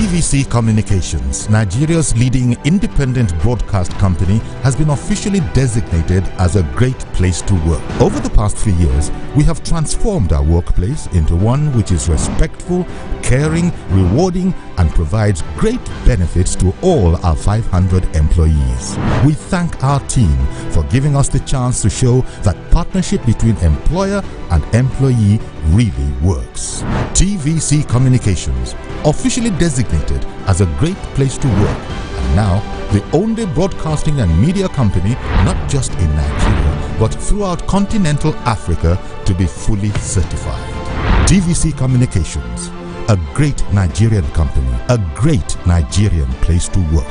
TVC Communications, Nigeria's leading independent broadcast company, has been officially designated as a great place to work. Over the past few years, we have transformed our workplace into one which is respectful, caring, rewarding, and provides great benefits to all our 500 employees. We thank our team for giving us the chance to show that partnership between employer and employee really works. TVC Communications, officially designated as a great place to work, and now the only broadcasting and media company not just in Nigeria but throughout continental Africa to be fully certified. TVC Communications, a great Nigerian company, a great Nigerian place to work.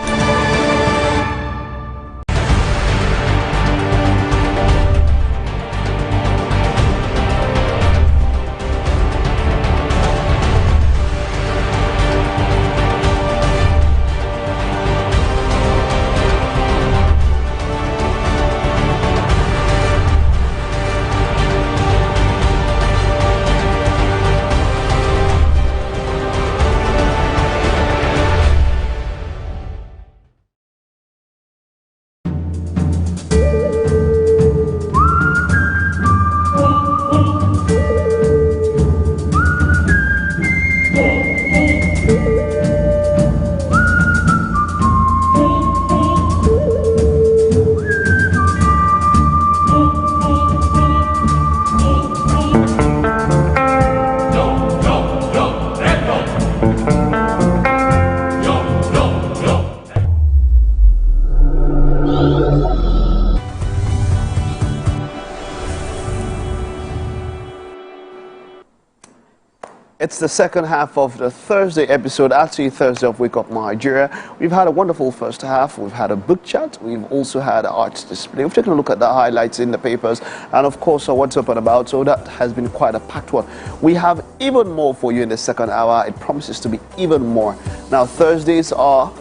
It's the second half of the Thursday episode, actually Thursday of Wake Up Nigeria. We've had a wonderful first half. We've had a book chat. We've also had an arts display. We've taken a look at the highlights in the papers and, of course, what's up and about. So that has been quite a packed one. We have even more for you in the second hour. It promises to be even more. Now, Thursdays are,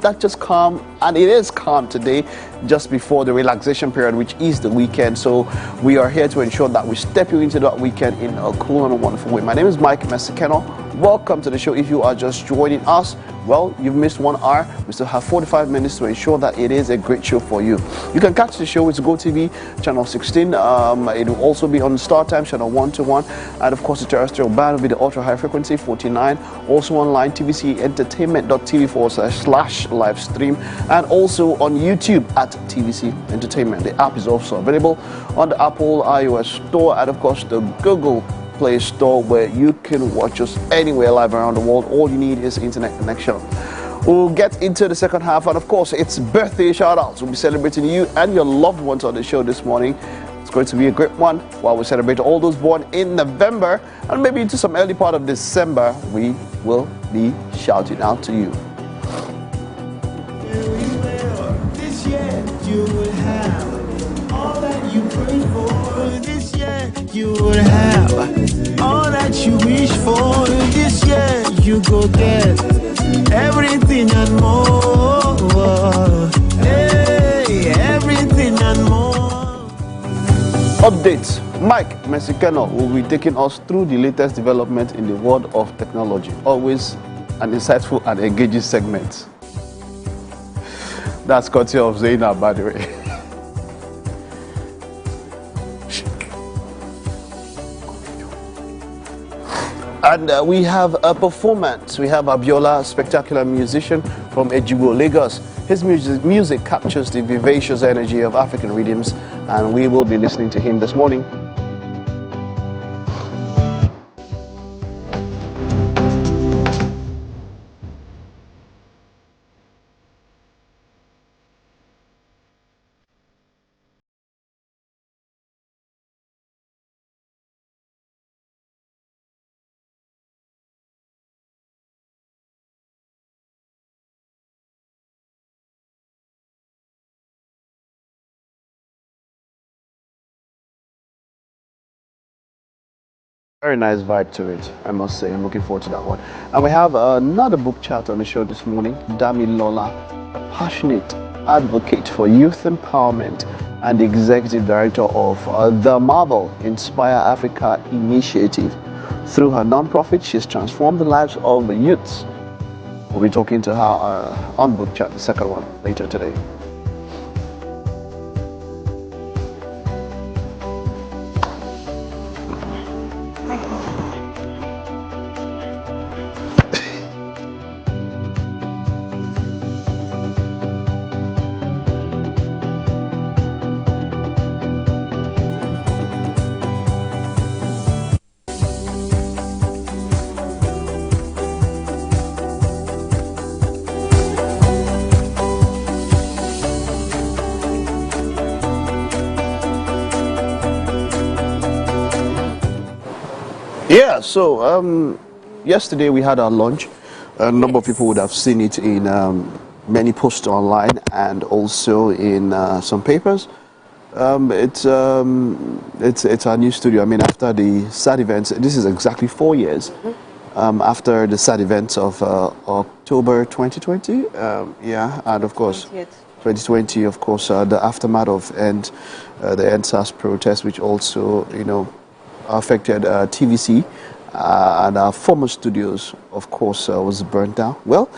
that's just calm. And it is calm today, just before the relaxation period, which is the weekend. So we are here to ensure that we step you into that weekend in a cool and a wonderful way. My name is Mike Mesikeno. Welcome to the show. If you are just joining us, well, you've missed 1 hour. We still have 45 minutes to ensure that it is a great show for you. You can catch the show. It's GOTV, channel 16. It will also be on StarTimes, channel 121. And, of course, the terrestrial band will be the ultra-high frequency, 49. Also online, tvcentertainment.tv/live stream. And also on YouTube at TVC Entertainment. The app is also available on the Apple iOS store and, of course, the Google Play Store, where you can watch us anywhere live around the world. All you need is internet connection. We'll get into the second half, and of course, it's birthday shout-outs. We'll be celebrating you and your loved ones on the show this morning. It's going to be a great one while we celebrate all those born in November, and maybe into some early part of December, we will be shouting out to you. This year you will have all that you pray for. This year you will have all that you wish for. This year you go get everything and more. Hey, everything and more. Updates. Mike Mesikeno will be taking us through the latest development in the world of technology. Always an insightful and engaging segment. That's courtesy of Zainab, by the way. And we have a performance. We have Abiola, spectacular musician from Ejigbo, Lagos. His music captures the vivacious energy of African rhythms, and we will be listening to him this morning. Very nice vibe to it, I must say. I'm looking forward to that one. And we have another book chat on the show this morning. Damilola, a passionate advocate for youth empowerment and the executive director of the Marvel Inspire Africa initiative. Through her nonprofit, she's transformed the lives of youths We'll be talking to her on Book Chat, the second one, later today. Yeah, so yesterday we had our launch. A number of people would have seen it in many posts online and also in some papers. It's our new studio. I mean, after the sad events, this is exactly 4 years after the sad events of October 2020. Yeah, and of course, 2020, of course, the aftermath of the NSAS protest, which also, you know, affected TVC and our former studios, of course, was burnt down. Well,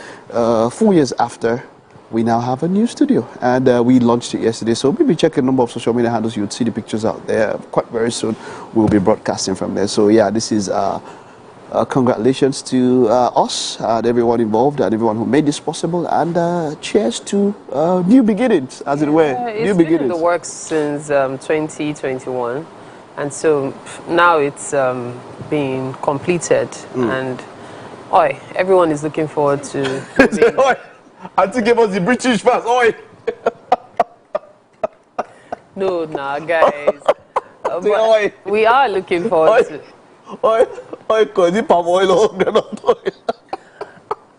4 years after, we now have a new studio, and we launched it yesterday. So maybe check a number of social media handles. You would see the pictures out there. Quite very soon, we'll be broadcasting from there. So yeah, this is congratulations to us and everyone involved and everyone who made this possible, and cheers to new beginnings, as it were. New beginnings. It's been in the works since 2021. And so now it's being completed, and everyone is looking forward to. I think it was the British fans. No, nah, guys. We are looking forward to.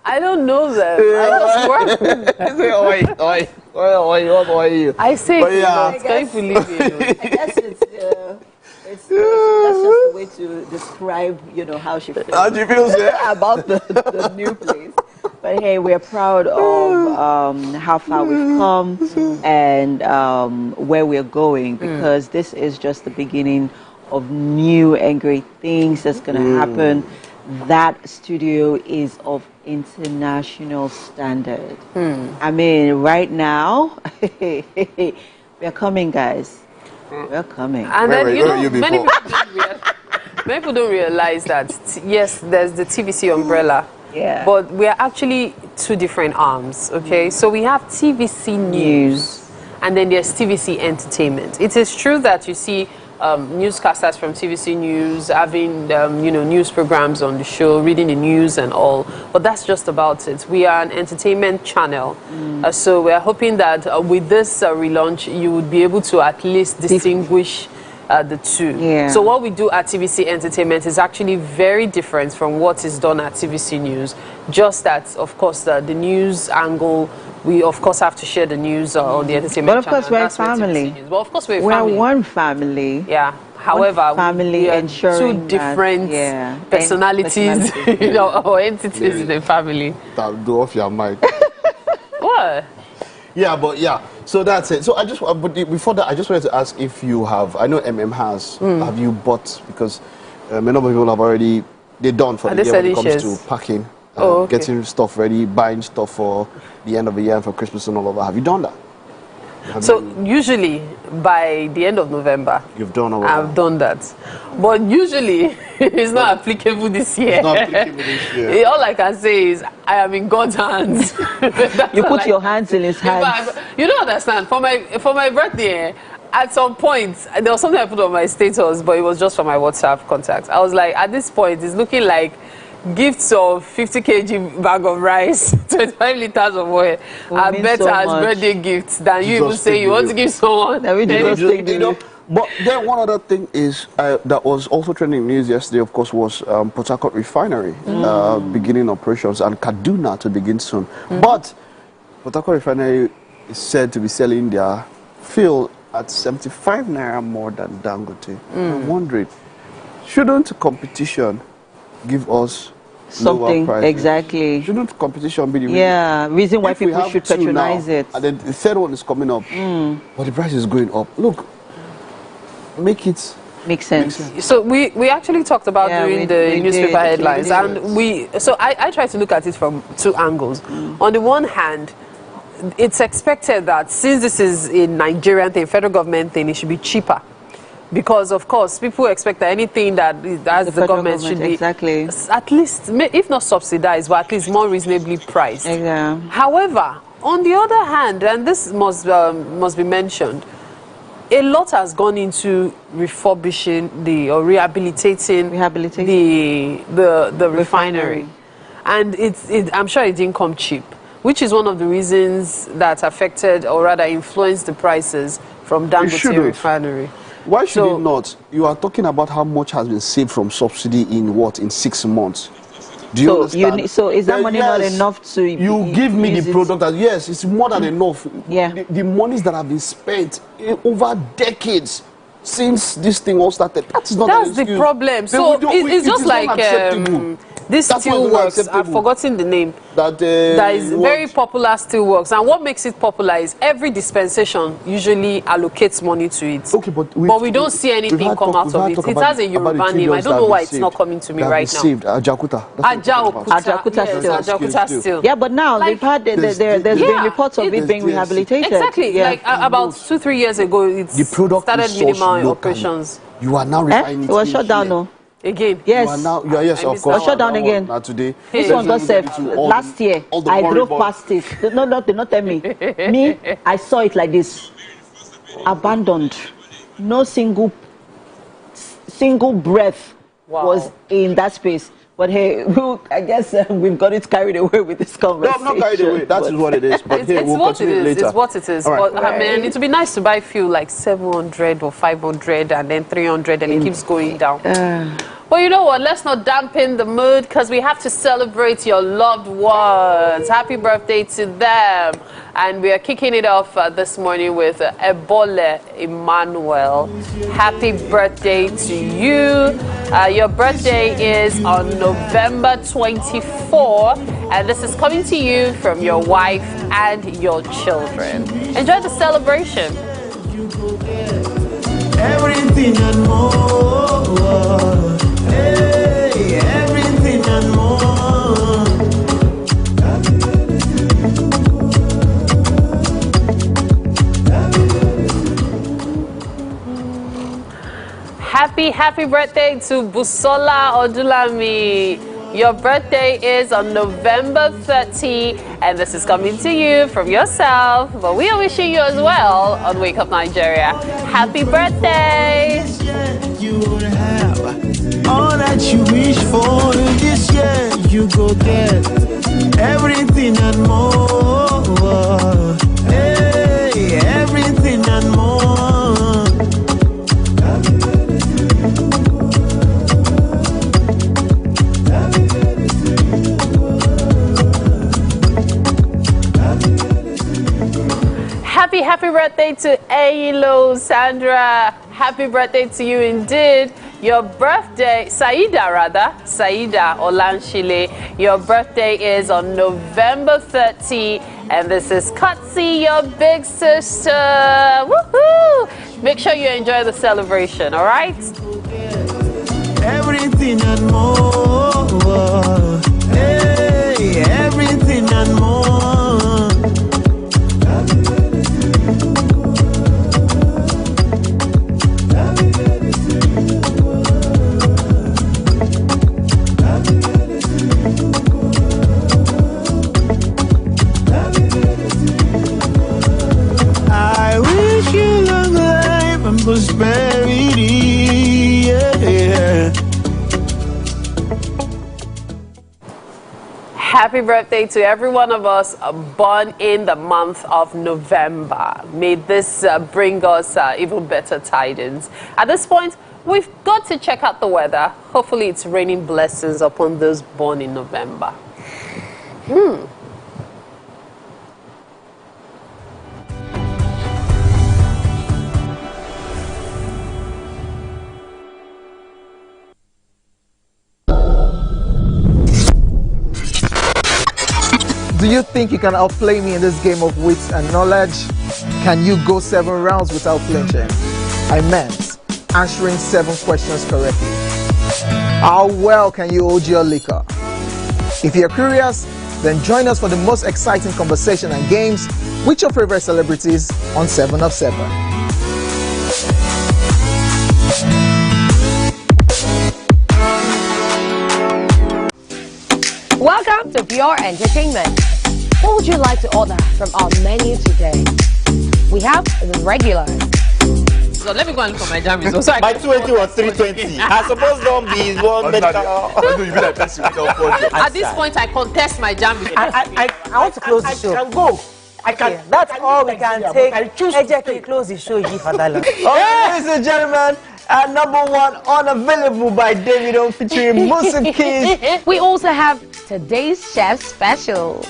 I don't know them. I just work. I say, can you believe it? I guess that's just the way to describe, you know, how she feels. How she feels about the new place. But hey, we're proud of how far we've come and where we're going, because this is just the beginning of new and great things that's going to happen. That studio is of international standard. I mean, right now, we're coming, guys. We're coming. And then, many people don't realize that, yes, there's the TVC umbrella, but we are actually two different arms, okay? So we have TVC News, and then there's TVC Entertainment. It is true that you see newscasters from TVC News having, news programs on the show, reading the news and all, but that's just about it. We are an entertainment channel, so we're hoping that with this relaunch, you would be able to at least distinguish the two. So what we do at TVC Entertainment is actually very different from what is done at TVC News, just that, of course, the news angle, we of course have to share the news on the entertainment channel. But of course, we're a family. Well, of course, we're a family. We're one family. Yeah. However, family ensuring two different personalities, or entities in the family. Go off your mic. What? Yeah, but yeah. So that's it. So I just, but before that, I just wanted to ask if you have. I know has. Have you bought? Because many people have already. They're done for the year when it comes to packing, getting stuff ready, buying stuff for the end of the year and for Christmas and all of that. Have you done that? Usually by the end of November, you've done all of that. I've done that, but usually it's not applicable this year. It's not applicable this year. All I can say is I am in God's hands. You put your hands in His hands. You don't understand. For my birthday, at some point there was something I put on my status, but it was just for my WhatsApp contacts. I was like, at this point, it's looking like gifts of 50 kg bag of rice, 25 liters of oil are better as birthday gifts than you even say you want to give someone. But then one other thing is that was also trending news yesterday, of course, was Port Harcourt refinery beginning operations, and Kaduna to begin soon. But Port Harcourt refinery is said to be selling their fuel at 75 naira more than Dangote. I'm wondering, shouldn't competition give us something? Exactly. Shouldn't competition be the reason why people should patronize it? And then the third one is coming up, but the price is going up. Look, make it Makes sense. So we actually talked about during the newspaper headlines, and I try to look at it from two angles. On the one hand, it's expected that since this is a Nigerian thing, federal government thing, it should be cheaper. Because, of course, people expect that anything that has the government should be at least, if not subsidized, but at least more reasonably priced. Yeah. However, on the other hand, and this must be mentioned, a lot has gone into refurbishing or rehabilitating the refinery. And I'm sure it didn't come cheap, which is one of the reasons that affected, or rather influenced, the prices from Dangote refinery. Why should it not? You are talking about how much has been saved from subsidy in 6 months. Do you understand? So is that money not enough to... You give me the product, that yes, it's more than enough. Yeah. The monies that have been spent over decades since this thing all started, that's not an excuse. That's the problem. So it's just like this Steelworks, I've forgotten the name, that is very popular, Steelworks. And what makes it popular is every dispensation usually allocates money to it. Okay, but we don't see anything come out of it. It has a Yoruba name. I don't know why it's not coming to me right now. Ajaokuta. Ajaokuta Steel. Yeah, but now they've had, there's been reports of it being rehabilitated. Exactly. Like about 2-3 years ago, it started minimal operations. You are now refining it was shut down, no? Again? Yes. Yes, of course. Shut down again. Not today. This one got saved last year. I drove past it. No, not tell me. Me, I saw it like this. Abandoned. No single breath was in that space. But hey, I guess we've got it carried away with this conversation. No, I'm not carried away. That is what it is. But hey, we'll continue later. It's what it is. Right. But I mean, it would be nice to buy fuel like 700 or 500 and then 300, and it keeps going down. Well, you know what? Let's not dampen the mood, because we have to celebrate your loved ones. Happy birthday to them. And we are kicking it off this morning with Ebole Emmanuel. Happy birthday to you. Your birthday is on November 24, and this is coming to you from your wife and your children. Enjoy the celebration. Everything and more. Hey, everything and more. Happy birthday to Busola Odulami. Your birthday is on November 30, and this is coming to you from yourself, but we are wishing you as well on Wake Up Nigeria. Happy birthday! You would have all that you wish for. This year you go get everything and more. Hey, everything and more. Happy birthday to Ailo Sandra. Happy birthday to you indeed. Your birthday, Saida Olanshile. Your birthday is on November 30, and this is Katsi, your big sister. Woohoo! Make sure you enjoy the celebration, all right? Everything and more. Hey, everything and more. Prosperity, yeah. Happy birthday to every one of us born in the month of November. May this bring us even better tidings. At this point, we've got to check out the weather. Hopefully it's raining blessings upon those born in November. Do you think you can outplay me in this game of wits and knowledge? Can you go 7 rounds without flinching? I meant, answering 7 questions correctly. How well can you hold your liquor? If you're curious, then join us for the most exciting conversation and games with your favorite celebrities on 7 of 7. Welcome to Pure Entertainment. What would you like to order from our menu today? We have the regular. So let me go and look for my jam results. So My 280 was 320. I suppose don't be one medical. At this point, I contest my jam results. I want to close the show. I can go. I can. Yeah, that's all we can take. Ejeki, close the show, you Fadala. Ladies and gentlemen, number 1 unavailable by Davido featuring Musa Keys. We also have today's chef special.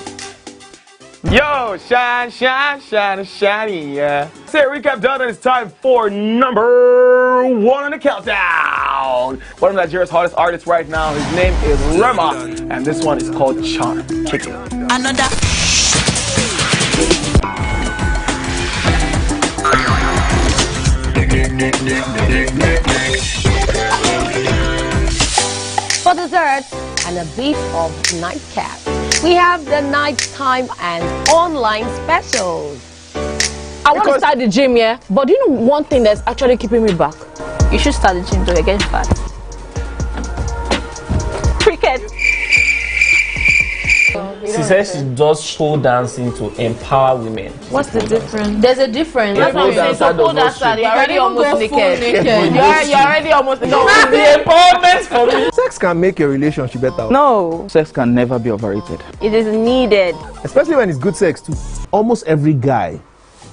Yo, shine, shine, shine, shiny, yeah. Say recap done, and it's time for number 1 on the countdown. One of Nigeria's hottest artists right now, his name is Rema, and this one is called Charm. Kick it. Another. For dessert and a bit of nightcap, we have the nighttime and online specials. I want to start the gym, yeah? But do you know one thing that's actually keeping me back? You should start the gym to get fat. Cricket. She says she does pole dancing to empower women. What's the difference? There's a difference. That's what I'm saying. So pole dancer, you're already almost naked. You're already almost naked. No, the empowerment for me. Sex can make a relationship better. No. Sex can never be overrated. It is needed. Especially when it's good sex too. Almost every guy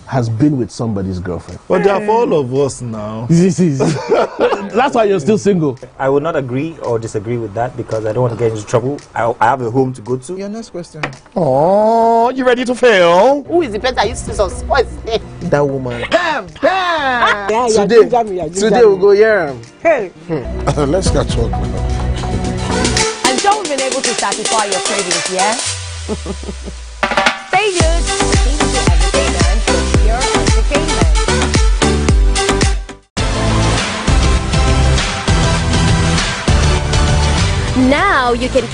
has been with somebody's girlfriend. But they are for all of us now. That's why you're still single. I would not agree or disagree with that because I don't want to get into trouble. I have a home to go to. Your next question. Oh, you ready to fail? Who is the person that used to spoil? That woman. Bam! Bam! Yeah, Today we'll go here. Hey. Let's catch up now. I'm sure we've been able to satisfy your cravings, yeah? Stay good. TVC Entertainment for Pure Entertainment. Now you can.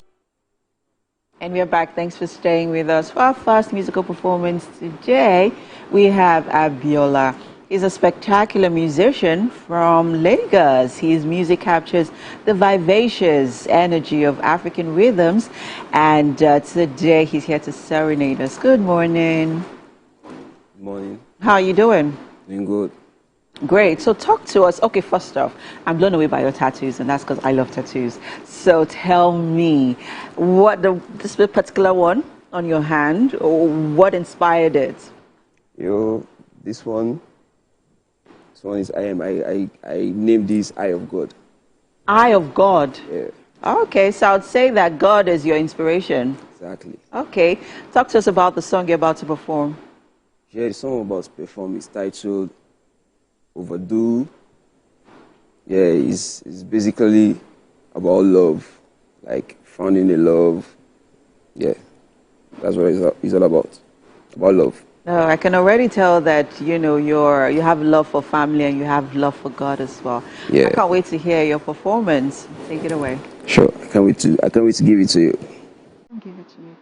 And we're back. Thanks for staying with us. For our first musical performance today, we have Abiola. He's a spectacular musician from Lagos. His music captures the vivacious energy of African rhythms. And today he's here to serenade us. Good morning. Good morning. How are you doing? Doing good. Great. So talk to us. Okay, first off, I'm blown away by your tattoos, and that's because I love tattoos. So tell me, what this particular one on your hand, or what inspired it? This one is I am. I named this Eye of God. Eye of God. Yeah. Okay, so I'd say that God is your inspiration. Exactly. Okay, talk to us about the song you're about to perform. Yeah, the song I'm about to perform is titled Overdue. Yeah, it's basically about love, like finding a love. Yeah, that's what it's all about love. I can already tell that you have love for family and you have love for God as well. Yeah. I can't wait to hear your performance. Take it away. Sure, I can't wait to give it to you. Give it to me.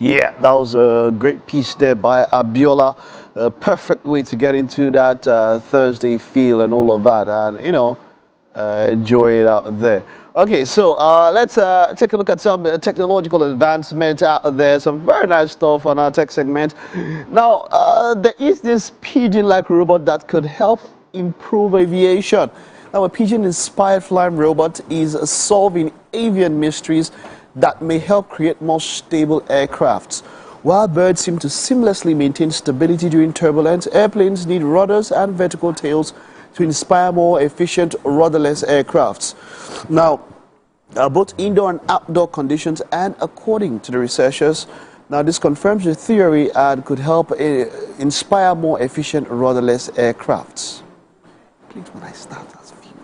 Yeah, that was a great piece there by Abiola. A perfect way to get into that Thursday feel and all of that, and you know, enjoy it out there. Okay, so let's take a look at some technological advancement out there. Some very nice stuff on our tech segment. Now, there is this pigeon-like robot that could help improve aviation. Now, a pigeon-inspired flying robot is solving avian mysteries that may help create more stable aircrafts. While birds seem to seamlessly maintain stability during turbulence, airplanes need rudders and vertical tails to inspire more efficient rudderless aircrafts. Now, both indoor and outdoor conditions, and according to the researchers, now this confirms the theory and could help inspire more efficient rudderless aircrafts. Please, when I start, that's few.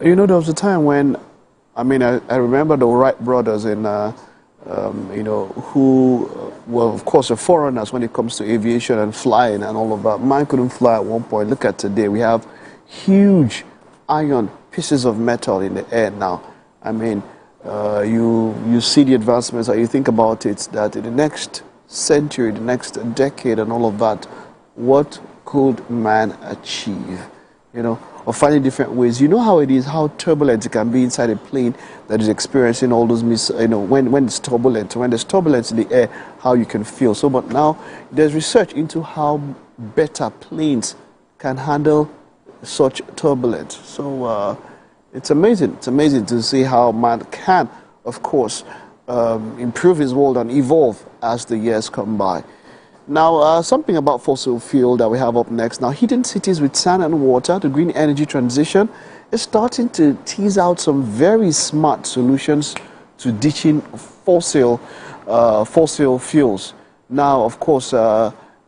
You know, there was a time when, I remember the Wright brothers in, you know, who were, of course, the foreigners when it comes to aviation and flying and all of that. Man couldn't fly at one point. Look at today. We have huge iron pieces of metal in the air now. I mean, you see the advancements, or you think about it, that in the next century, the next decade and all of that, what could man achieve? You know, or finding different ways. You know how it is, how turbulent it can be inside a plane that is experiencing all those, you know, when it's turbulent, when there's turbulence in the air, how you can feel. So, but now there's research into how better planes can handle such turbulence. So it's amazing. It's amazing to see how man can, of course, improve his world and evolve as the years come by. Now, something about fossil fuel that we have up next. Now, heating cities with sand and water, the green energy transition is starting to tease out some very smart solutions to ditching fossil fuels. Now, of course,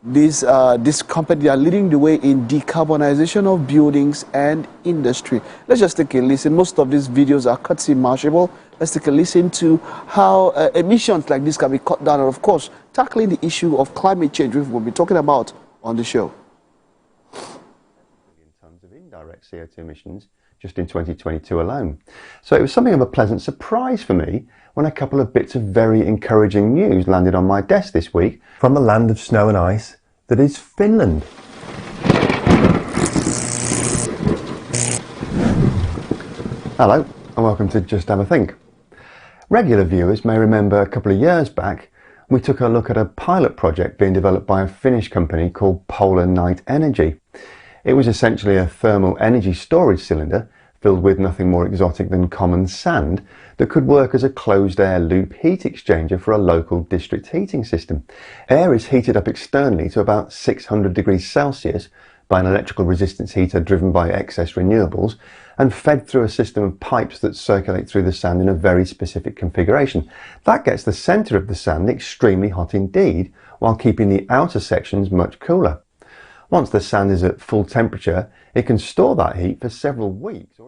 this company are leading the way in decarbonization of buildings and industry. Let's just take a listen. Most of these videos are courtesy Mashable. Let's take a listen to how emissions like this can be cut down, and of course, tackling the issue of climate change, which we'll be talking about on the show. Tons of indirect CO2 emissions just in 2022 alone. So it was something of a pleasant surprise for me when a couple of bits of very encouraging news landed on my desk this week from the land of snow and ice that is Finland. Hello and welcome to Just Have a Think. Regular viewers may remember a couple of years back we took a look at a pilot project being developed by a Finnish company called Polar Night Energy. It was essentially a thermal energy storage cylinder filled with nothing more exotic than common sand that could work as a closed-air loop heat exchanger for a local district heating system. Air is heated up externally to about 600 degrees Celsius by an electrical resistance heater driven by excess renewables and fed through a system of pipes that circulate through the sand in a very specific configuration. That gets the centre of the sand extremely hot indeed, while keeping the outer sections much cooler. Once the sand is at full temperature, it can store that heat for several weeks.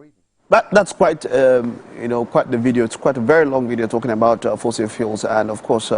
That's quite, you know, quite the video. It's quite a very long video talking about fossil fuels and, of course,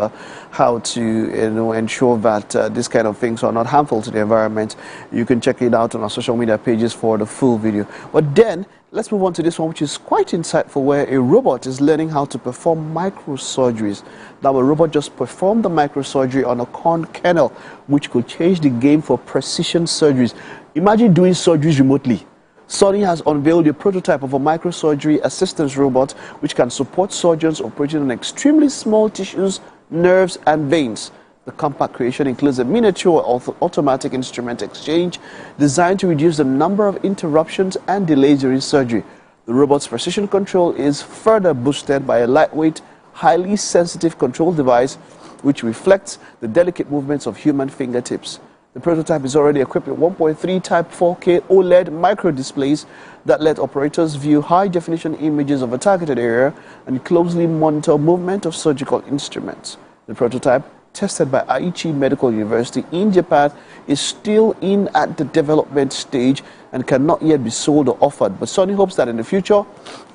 how to, you know, ensure that these kind of things are not harmful to the environment. You can check it out on our social media pages for the full video. But then, let's move on to this one, which is quite insightful, where a robot is learning how to perform microsurgeries. Now, a robot just performed the microsurgery on a corn kernel, which could change the game for precision surgeries. Imagine doing surgeries remotely. Sony has unveiled a prototype of a microsurgery assistance robot which can support surgeons operating on extremely small tissues, nerves, and veins. The compact creation includes a miniature automatic instrument exchange designed to reduce the number of interruptions and delays during surgery. The robot's precision control is further boosted by a lightweight, highly sensitive control device which reflects the delicate movements of human fingertips. The prototype is already equipped with 1.3 Type 4K OLED micro displays that let operators view high-definition images of a targeted area and closely monitor movement of surgical instruments. The prototype, tested by Aichi Medical University in Japan, is still at the development stage and cannot yet be sold or offered. But Sony hopes that in the future,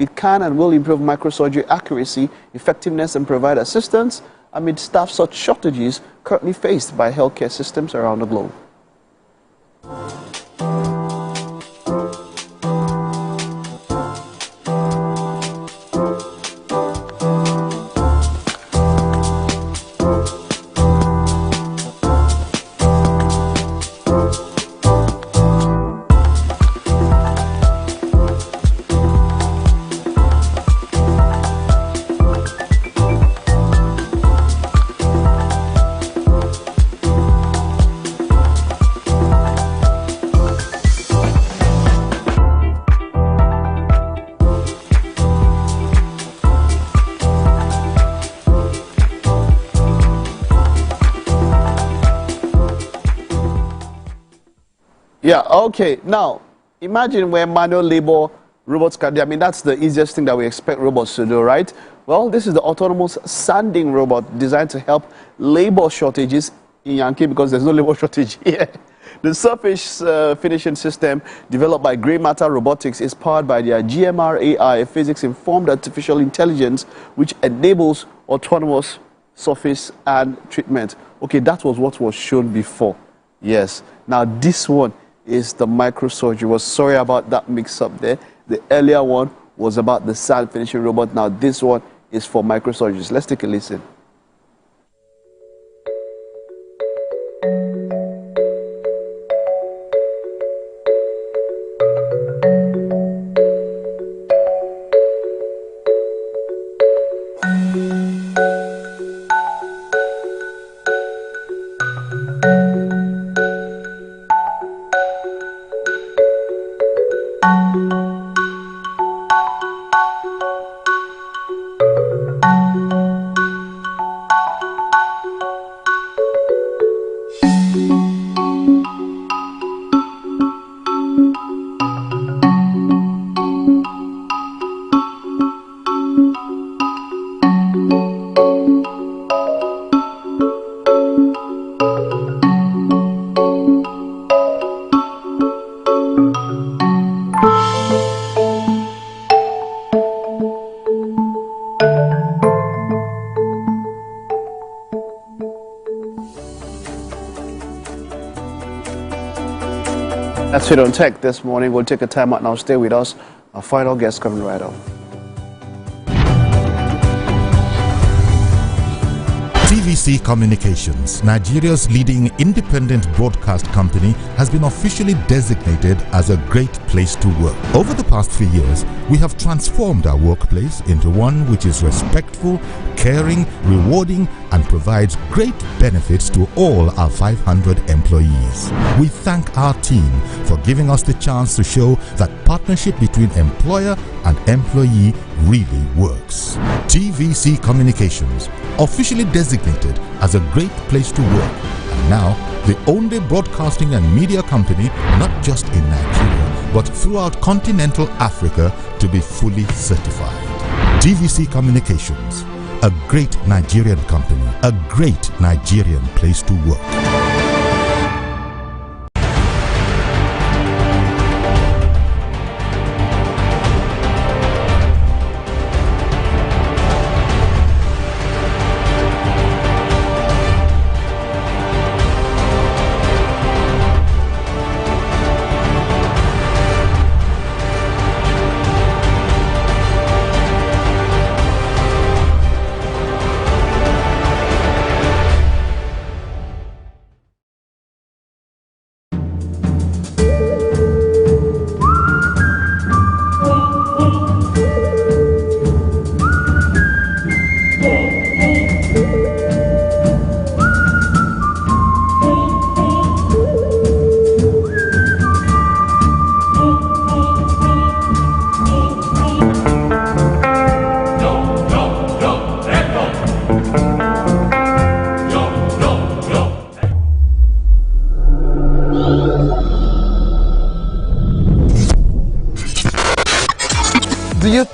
it can and will improve microsurgery accuracy, effectiveness, and provide assistance amid staff such shortages currently faced by healthcare systems around the globe. Yeah, okay. Now, imagine where manual labor robots can do. I mean, that's the easiest thing that we expect robots to do, right? Well, this is the autonomous sanding robot designed to help labor shortages in Yankee because there's no labor shortage here. The surface finishing system developed by Grey Matter Robotics is powered by their GMR AI, physics-informed artificial intelligence, which enables autonomous surface and treatment. Okay, that was what was shown before. Yes. Now, this one is the microsurgery. Was sorry about that mix-up there. The earlier one was about the sand finishing robot. Now, this one is for microsurgeries. Let's take a listen. That's it on Tech this morning. We'll take a time out now. Stay with us. Our final guest coming right up. TVC Communications, Nigeria's leading independent broadcast company, has been officially designated as a great place to work. Over the past few years, we have transformed our workplace into one which is respectful, caring, rewarding, and provides great benefits to all our 500 employees. We thank our team for giving us the chance to show that partnership between employer and employee really works. TVC Communications, officially designated as a great place to work, and now the only broadcasting and media company not just in Nigeria but throughout continental Africa to be fully certified. TVC Communications, a great Nigerian company, a great Nigerian place to work.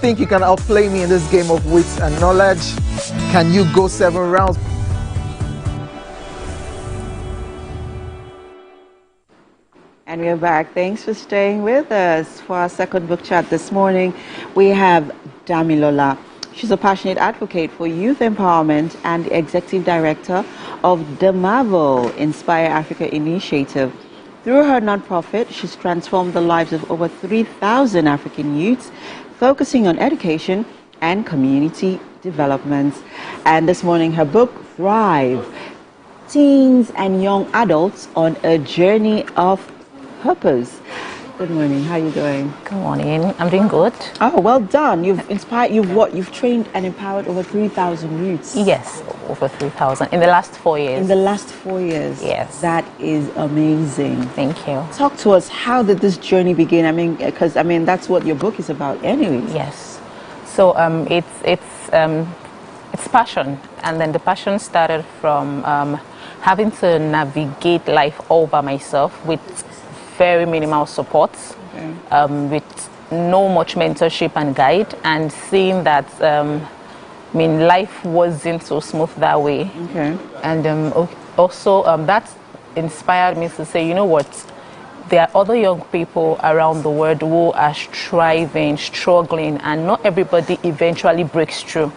think you can outplay me in this game of wits and knowledge? Can you go 7 rounds? And we're back. Thanks for staying with us for our second book chat this morning. We have Damilola. She's a passionate advocate for youth empowerment and the executive director of the Marvel Inspire Africa initiative. Through her nonprofit, she's transformed the lives of over 3,000 African youths, focusing on education and community development. And this morning, her book, Thrive, Teens and Young Adults on a Journey of Purpose. Good morning. How are you doing? Good morning. I'm doing good. Oh, well done. You've inspired, you've trained and empowered over 3,000 youths. Yes, over 3,000 in the last 4 years. In the last 4 years. Yes. That is amazing. Thank you. Talk to us. How did this journey begin? I mean, because that's what your book is about, anyway. Yes. So it's passion, and then the passion started from having to navigate life all by myself with very minimal support, with no much mentorship and guide, and seeing that life wasn't so smooth that way. Okay. And also that inspired me to say, you know what, there are other young people around the world who are striving, struggling, and not everybody eventually breaks through.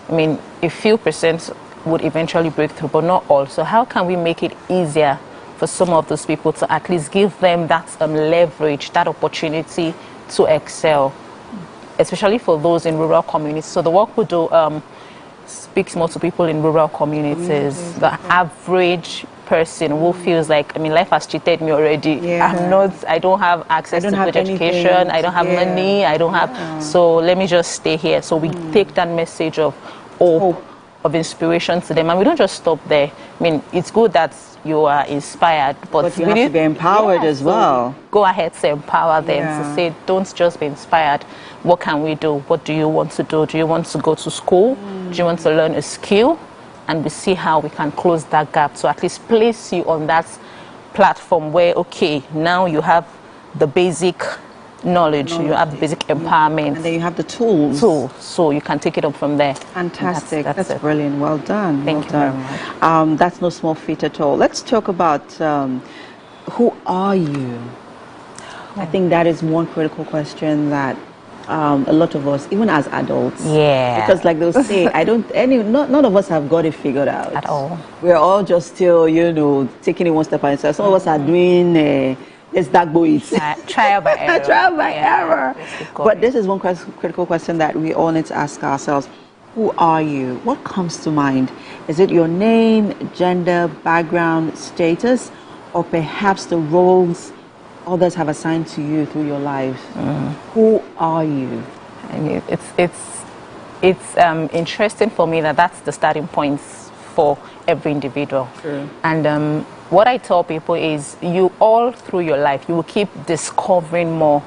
I mean, a few percent would eventually break through, but not all. So how can we make it easier for some of those people to at least give them that leverage, that opportunity to excel, especially for those in rural communities? So the work we do speaks more to people in rural communities, the average person who feels like, life has cheated me already. Yeah. I don't have access to good education, I don't have money, I don't have, so let me just stay here. So we take that message of hope, of inspiration to them, and we don't just stop there. It's good that you are inspired, but you have to be empowered as well. So go ahead to empower them, to say, don't just be inspired. What can we do? What do you want to do? Do you want to go to school? Do you want to learn a skill? And we see how we can close that gap to at least place you on that platform where, okay, now you have the basic knowledge, you have the basic empowerment, and then you have the tools, so you can take it up from there. Fantastic. That's brilliant. Well done. Thank you very much. That's no small feat at all. Let's talk about who are you? I think that is one critical question that a lot of us, even as adults, because like they'll say, none of us have got it figured out at all. We're all just still, taking it one step at a time. Some of us are doing it's that boy. Trial by error. Trial by error. But this is one critical question that we all need to ask ourselves. Who are you? What comes to mind? Is it your name, gender, background, status, or perhaps the roles others have assigned to you through your life? Who are you? It's interesting for me that's the starting point for every individual. True. And what I tell people is, you all through your life, you will keep discovering more.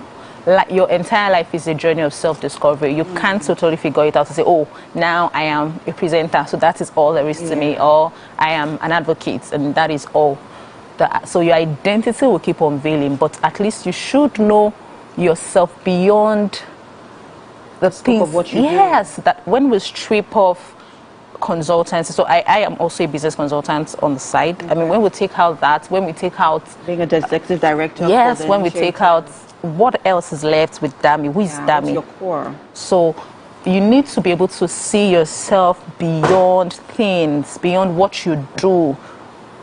Like your entire life is a journey of self-discovery. You can't totally figure it out to say, oh, now I am a presenter, so that is all there is to me, or I am an advocate, and that is all. So your identity will keep unveiling, but at least you should know yourself beyond the things of what you do. That when we strip off consultants, so I am also a business consultant on the side. When we take out that, when we take out being a executive director, when we take out, what else is left with Dami? Who is Dami? Your core. So you need to be able to see yourself beyond things, beyond what you do.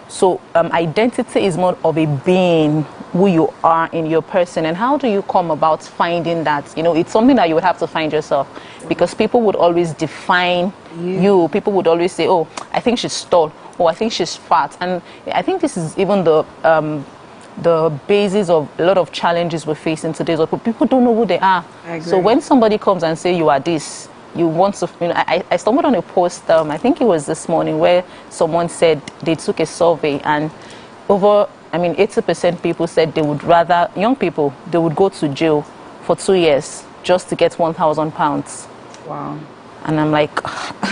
So identity is more of a being, who you are in your person. And how do you come about finding that? It's something that you would have to find yourself, because people would always define you. People would always say, oh, I think she's tall, or I think she's fat. And I think this is even the basis of a lot of challenges we're facing today. So people don't know who they are. So when somebody comes and say you are this, you want to, I stumbled on a post, I think it was this morning, where someone said they took a survey, and over, 80% people said they would rather, young people, they would go to jail for 2 years just to get 1,000 pounds. Wow. And I'm like,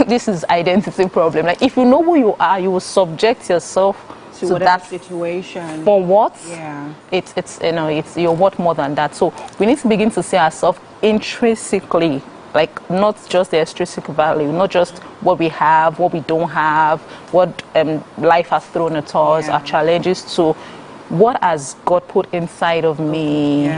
this is identity problem. Like, if you know who you are, you will subject yourself to that situation. For what? Yeah. It's you're worth more than that. So we need to begin to see ourselves intrinsically like not just the extrinsic value, not just what we have, what we don't have, what life has thrown at us, our challenges, to what has God put inside of me.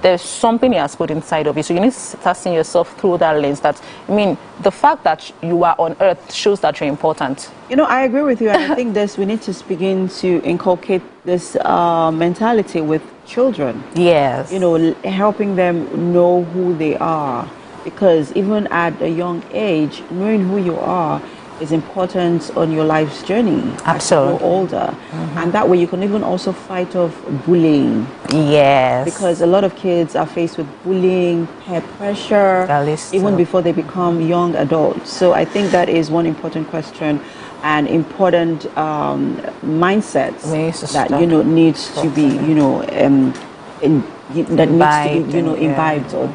There's something He has put inside of you. So you need to start seeing yourself through that lens. That, I mean, the fact that you are on earth shows that you're important. You know, I agree with you, and I think we need to begin to inculcate this mentality with children. Yes. You know, helping them know who they are. Because even at a young age, knowing who you are is important on your life's journey. Absolutely. As you grow older. And that way you can even also fight off bullying. Yes. Because a lot of kids are faced with bullying, peer pressure, even before they become young adults. So I think that is one important question and important mindset that, you know, needs to be, you know, imbibed or,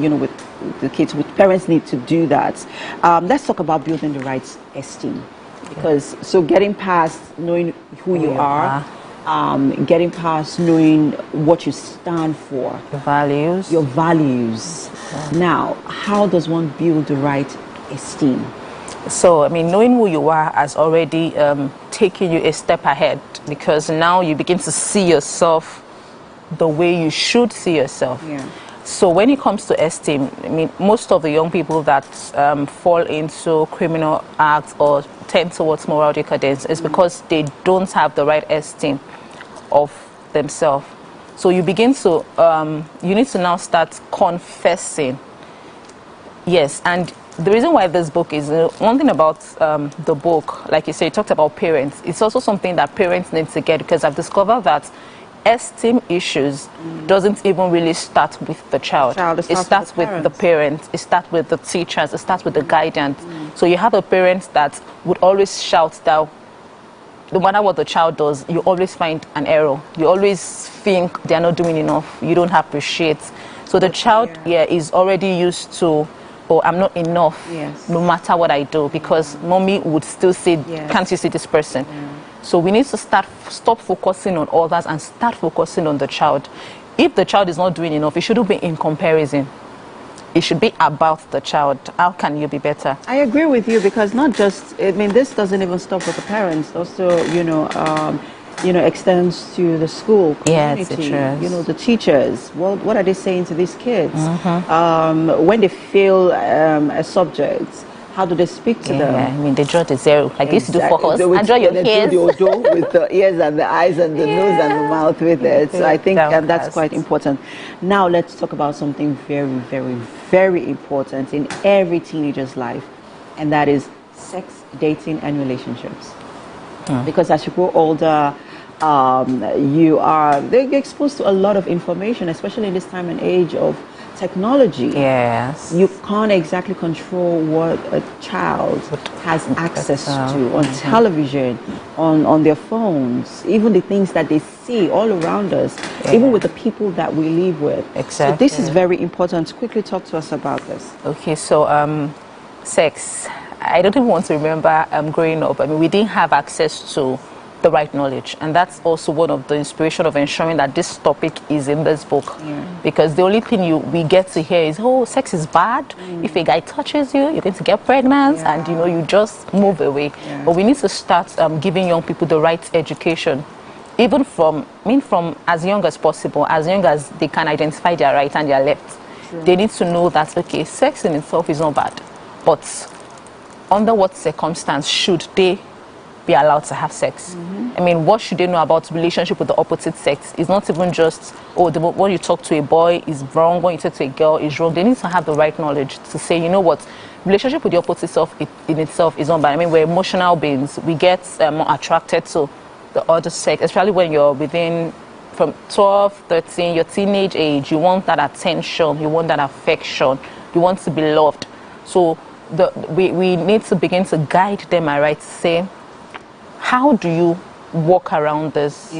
you know, with the kids, with parents need to do that. Let's talk about building the right esteem, because so getting past knowing who you are, getting past knowing what you stand for, your values. Now, how does one build the right esteem? So, I mean, knowing who you are has already taken you a step ahead, because now you begin to see yourself the way you should see yourself. So when it comes to esteem, I mean, most of the young people that fall into criminal acts or tend towards moral decadence is because they don't have the right esteem of themselves. So you begin to, you need to now start confessing. Yes, and the reason why this book is, one thing about the book, like you say, it talked about parents. It's also something that parents need to get, because I've discovered that esteem issues doesn't even really start with the child. It starts with the parents, it starts with the teachers, it starts with the guidance. So you have a parent that would always shout that no matter what the child does, you always find an error. You always think they're not doing enough. You don't appreciate. So the child is already used to, oh, I'm not enough no matter what I do, because mommy would still say, can't you see this person? So we need to stop focusing on others and start focusing on the child. If the child is not doing enough, it shouldn't be in comparison. It should be about the child. How can you be better? I agree with you, because not just, I mean, this doesn't even stop with the parents. Also, you know, extends to the school community. Yes, you know, the teachers. Well, what are they saying to these kids? When they fail a subject, how do they speak to them? I mean, they draw the zero, like they used to do for us. And draw your ears. With the ears and the eyes and the nose and the mouth with it. So I think that's quite important. Now let's talk about something very, very, very important in every teenager's life, and that is sex, dating, and relationships. Because as you grow older, they're exposed to a lot of information, especially in this time and age of technology. You can't exactly control what a child has access to on television, on their phones, even the things that they see all around us, even with the people that we live with. So this is very important. Quickly talk to us about this. Okay, so sex. I don't even want to remember growing up. I mean, we didn't have access to the right knowledge, and that's also one of the inspiration of ensuring that this topic is in this book, because the only thing we get to hear is, oh, sex is bad. If a guy touches you, you're going to get pregnant, and you know, you just move away. But we need to start giving young people the right education, even from as young as possible, as young as they can identify their right and their left. They need to know that, okay, sex in itself is not bad, but under what circumstance should they be allowed to have sex? I mean, what should they know about relationship with the opposite sex? It's not even just, oh, when you talk to a boy is wrong, when you talk to a girl is wrong. They need to have the right knowledge to say, you know what, relationship with the opposite self in itself is not bad. I mean, we're emotional beings. We get more attracted to the other sex, especially when you're within from 12, 13, your teenage age. You want that attention, you want that affection, you want to be loved. So we need to begin to guide them, right? Say, how do you walk around this?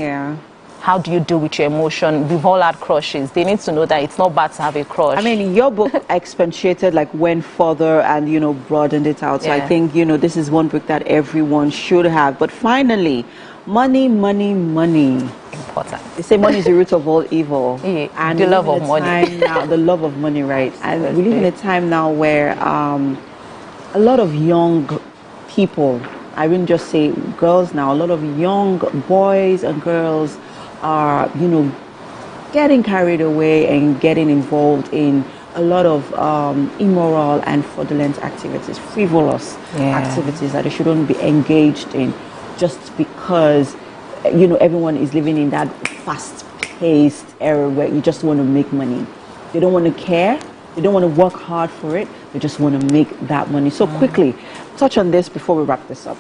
how do you deal with your emotion? We've all had crushes. They need to know that it's not bad to have a crush. I mean, your book expatiated, like went further and, you know, broadened it out. So I think, you know, this is one book that everyone should have. But finally, money, money, money. Important. They say money is the root of all evil. Yeah, and the love of money. Now, the love of money, right? And we live in a time now where a lot of young people, I wouldn't just say girls now, a lot of young boys and girls are, you know, getting carried away and getting involved in a lot of immoral and fraudulent activities, frivolous activities that they shouldn't be engaged in, just because, you know, everyone is living in that fast-paced era where you just want to make money. They don't want to care. They don't want to work hard for it. They just want to make that money. So quickly, touch on this before we wrap this up.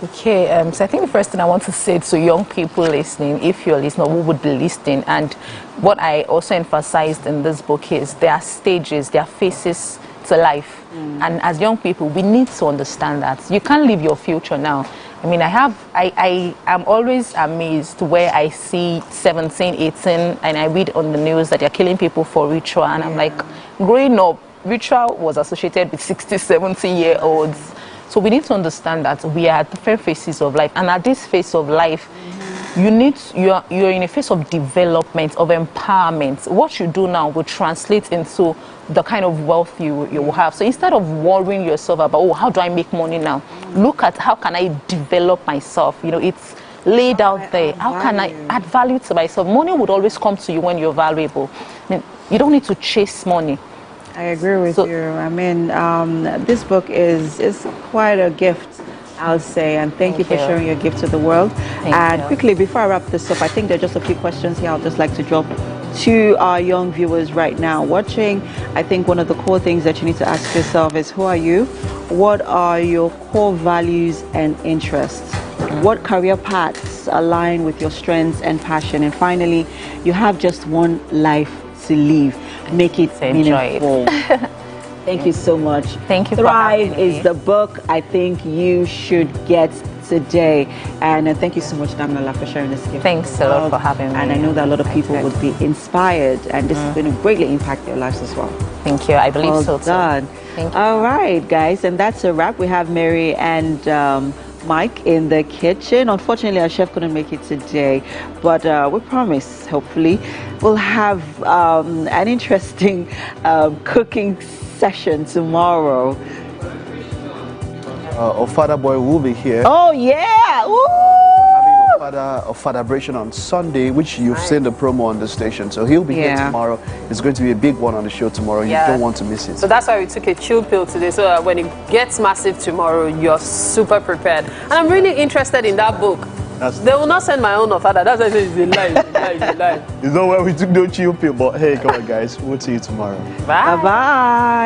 Okay, so I think the first thing I want to say to young people listening, if you're listening, who would be listening, and what I also emphasized in this book is there are stages, there are phases to life. And as young people, we need to understand that. You can't live your future now. I mean, I am always amazed where I see 17, 18, and I read on the news that they're killing people for ritual, and I'm like, growing up, ritual was associated with 60, 70-year-olds. So we need to understand that we are at different phases of life, and at this phase of life, you're in a phase of development, of empowerment. What you do now will translate into the kind of wealth you will have. So instead of worrying yourself about, oh, how do I make money now? Look at how can I develop myself. You know, it's laid out there. How can I add value to myself? Money would always come to you when you're valuable. I mean, you don't need to chase money. I agree with you. I mean, this book is quite a gift, I'll say, and thank you for sharing your gift to the world. And quickly, before I wrap this up, I think there are just a few questions here I'll just like to drop to our young viewers right now watching. I think one of the core things that you need to ask yourself is, who are you? What are your core values and interests? What career paths align with your strengths and passion? And finally, you have just one life to live. Make it meaningful. Thank you so much. Thank you. Thrive is the book I think you should get today. And thank you so much, Damilola, for sharing this gift. Thanks a lot for having me. And I know that a lot of people would be inspired, and this is going to greatly impact their lives as well. Thank you. I believe so too. Done. Thank you. All right, guys, and that's a wrap. We have Mary and Mike in the kitchen. Unfortunately, our chef couldn't make it today, but we promise, hopefully, we'll have an interesting cooking session tomorrow. Father Boy will be here. Oh, yeah! Of Father-bration on Sunday, which you've seen the promo on the station. So he'll be here tomorrow. It's going to be a big one on the show tomorrow. You don't want to miss it. So that's why we took a chill pill today, so that when it gets massive tomorrow, you're super prepared. And I'm really interested in that book. They will not send my own Father. That's why I say it's a lie, it's a lie, it's a lie. You know where we took no chill pill, but hey, come on, guys. We'll see you tomorrow. Bye-bye.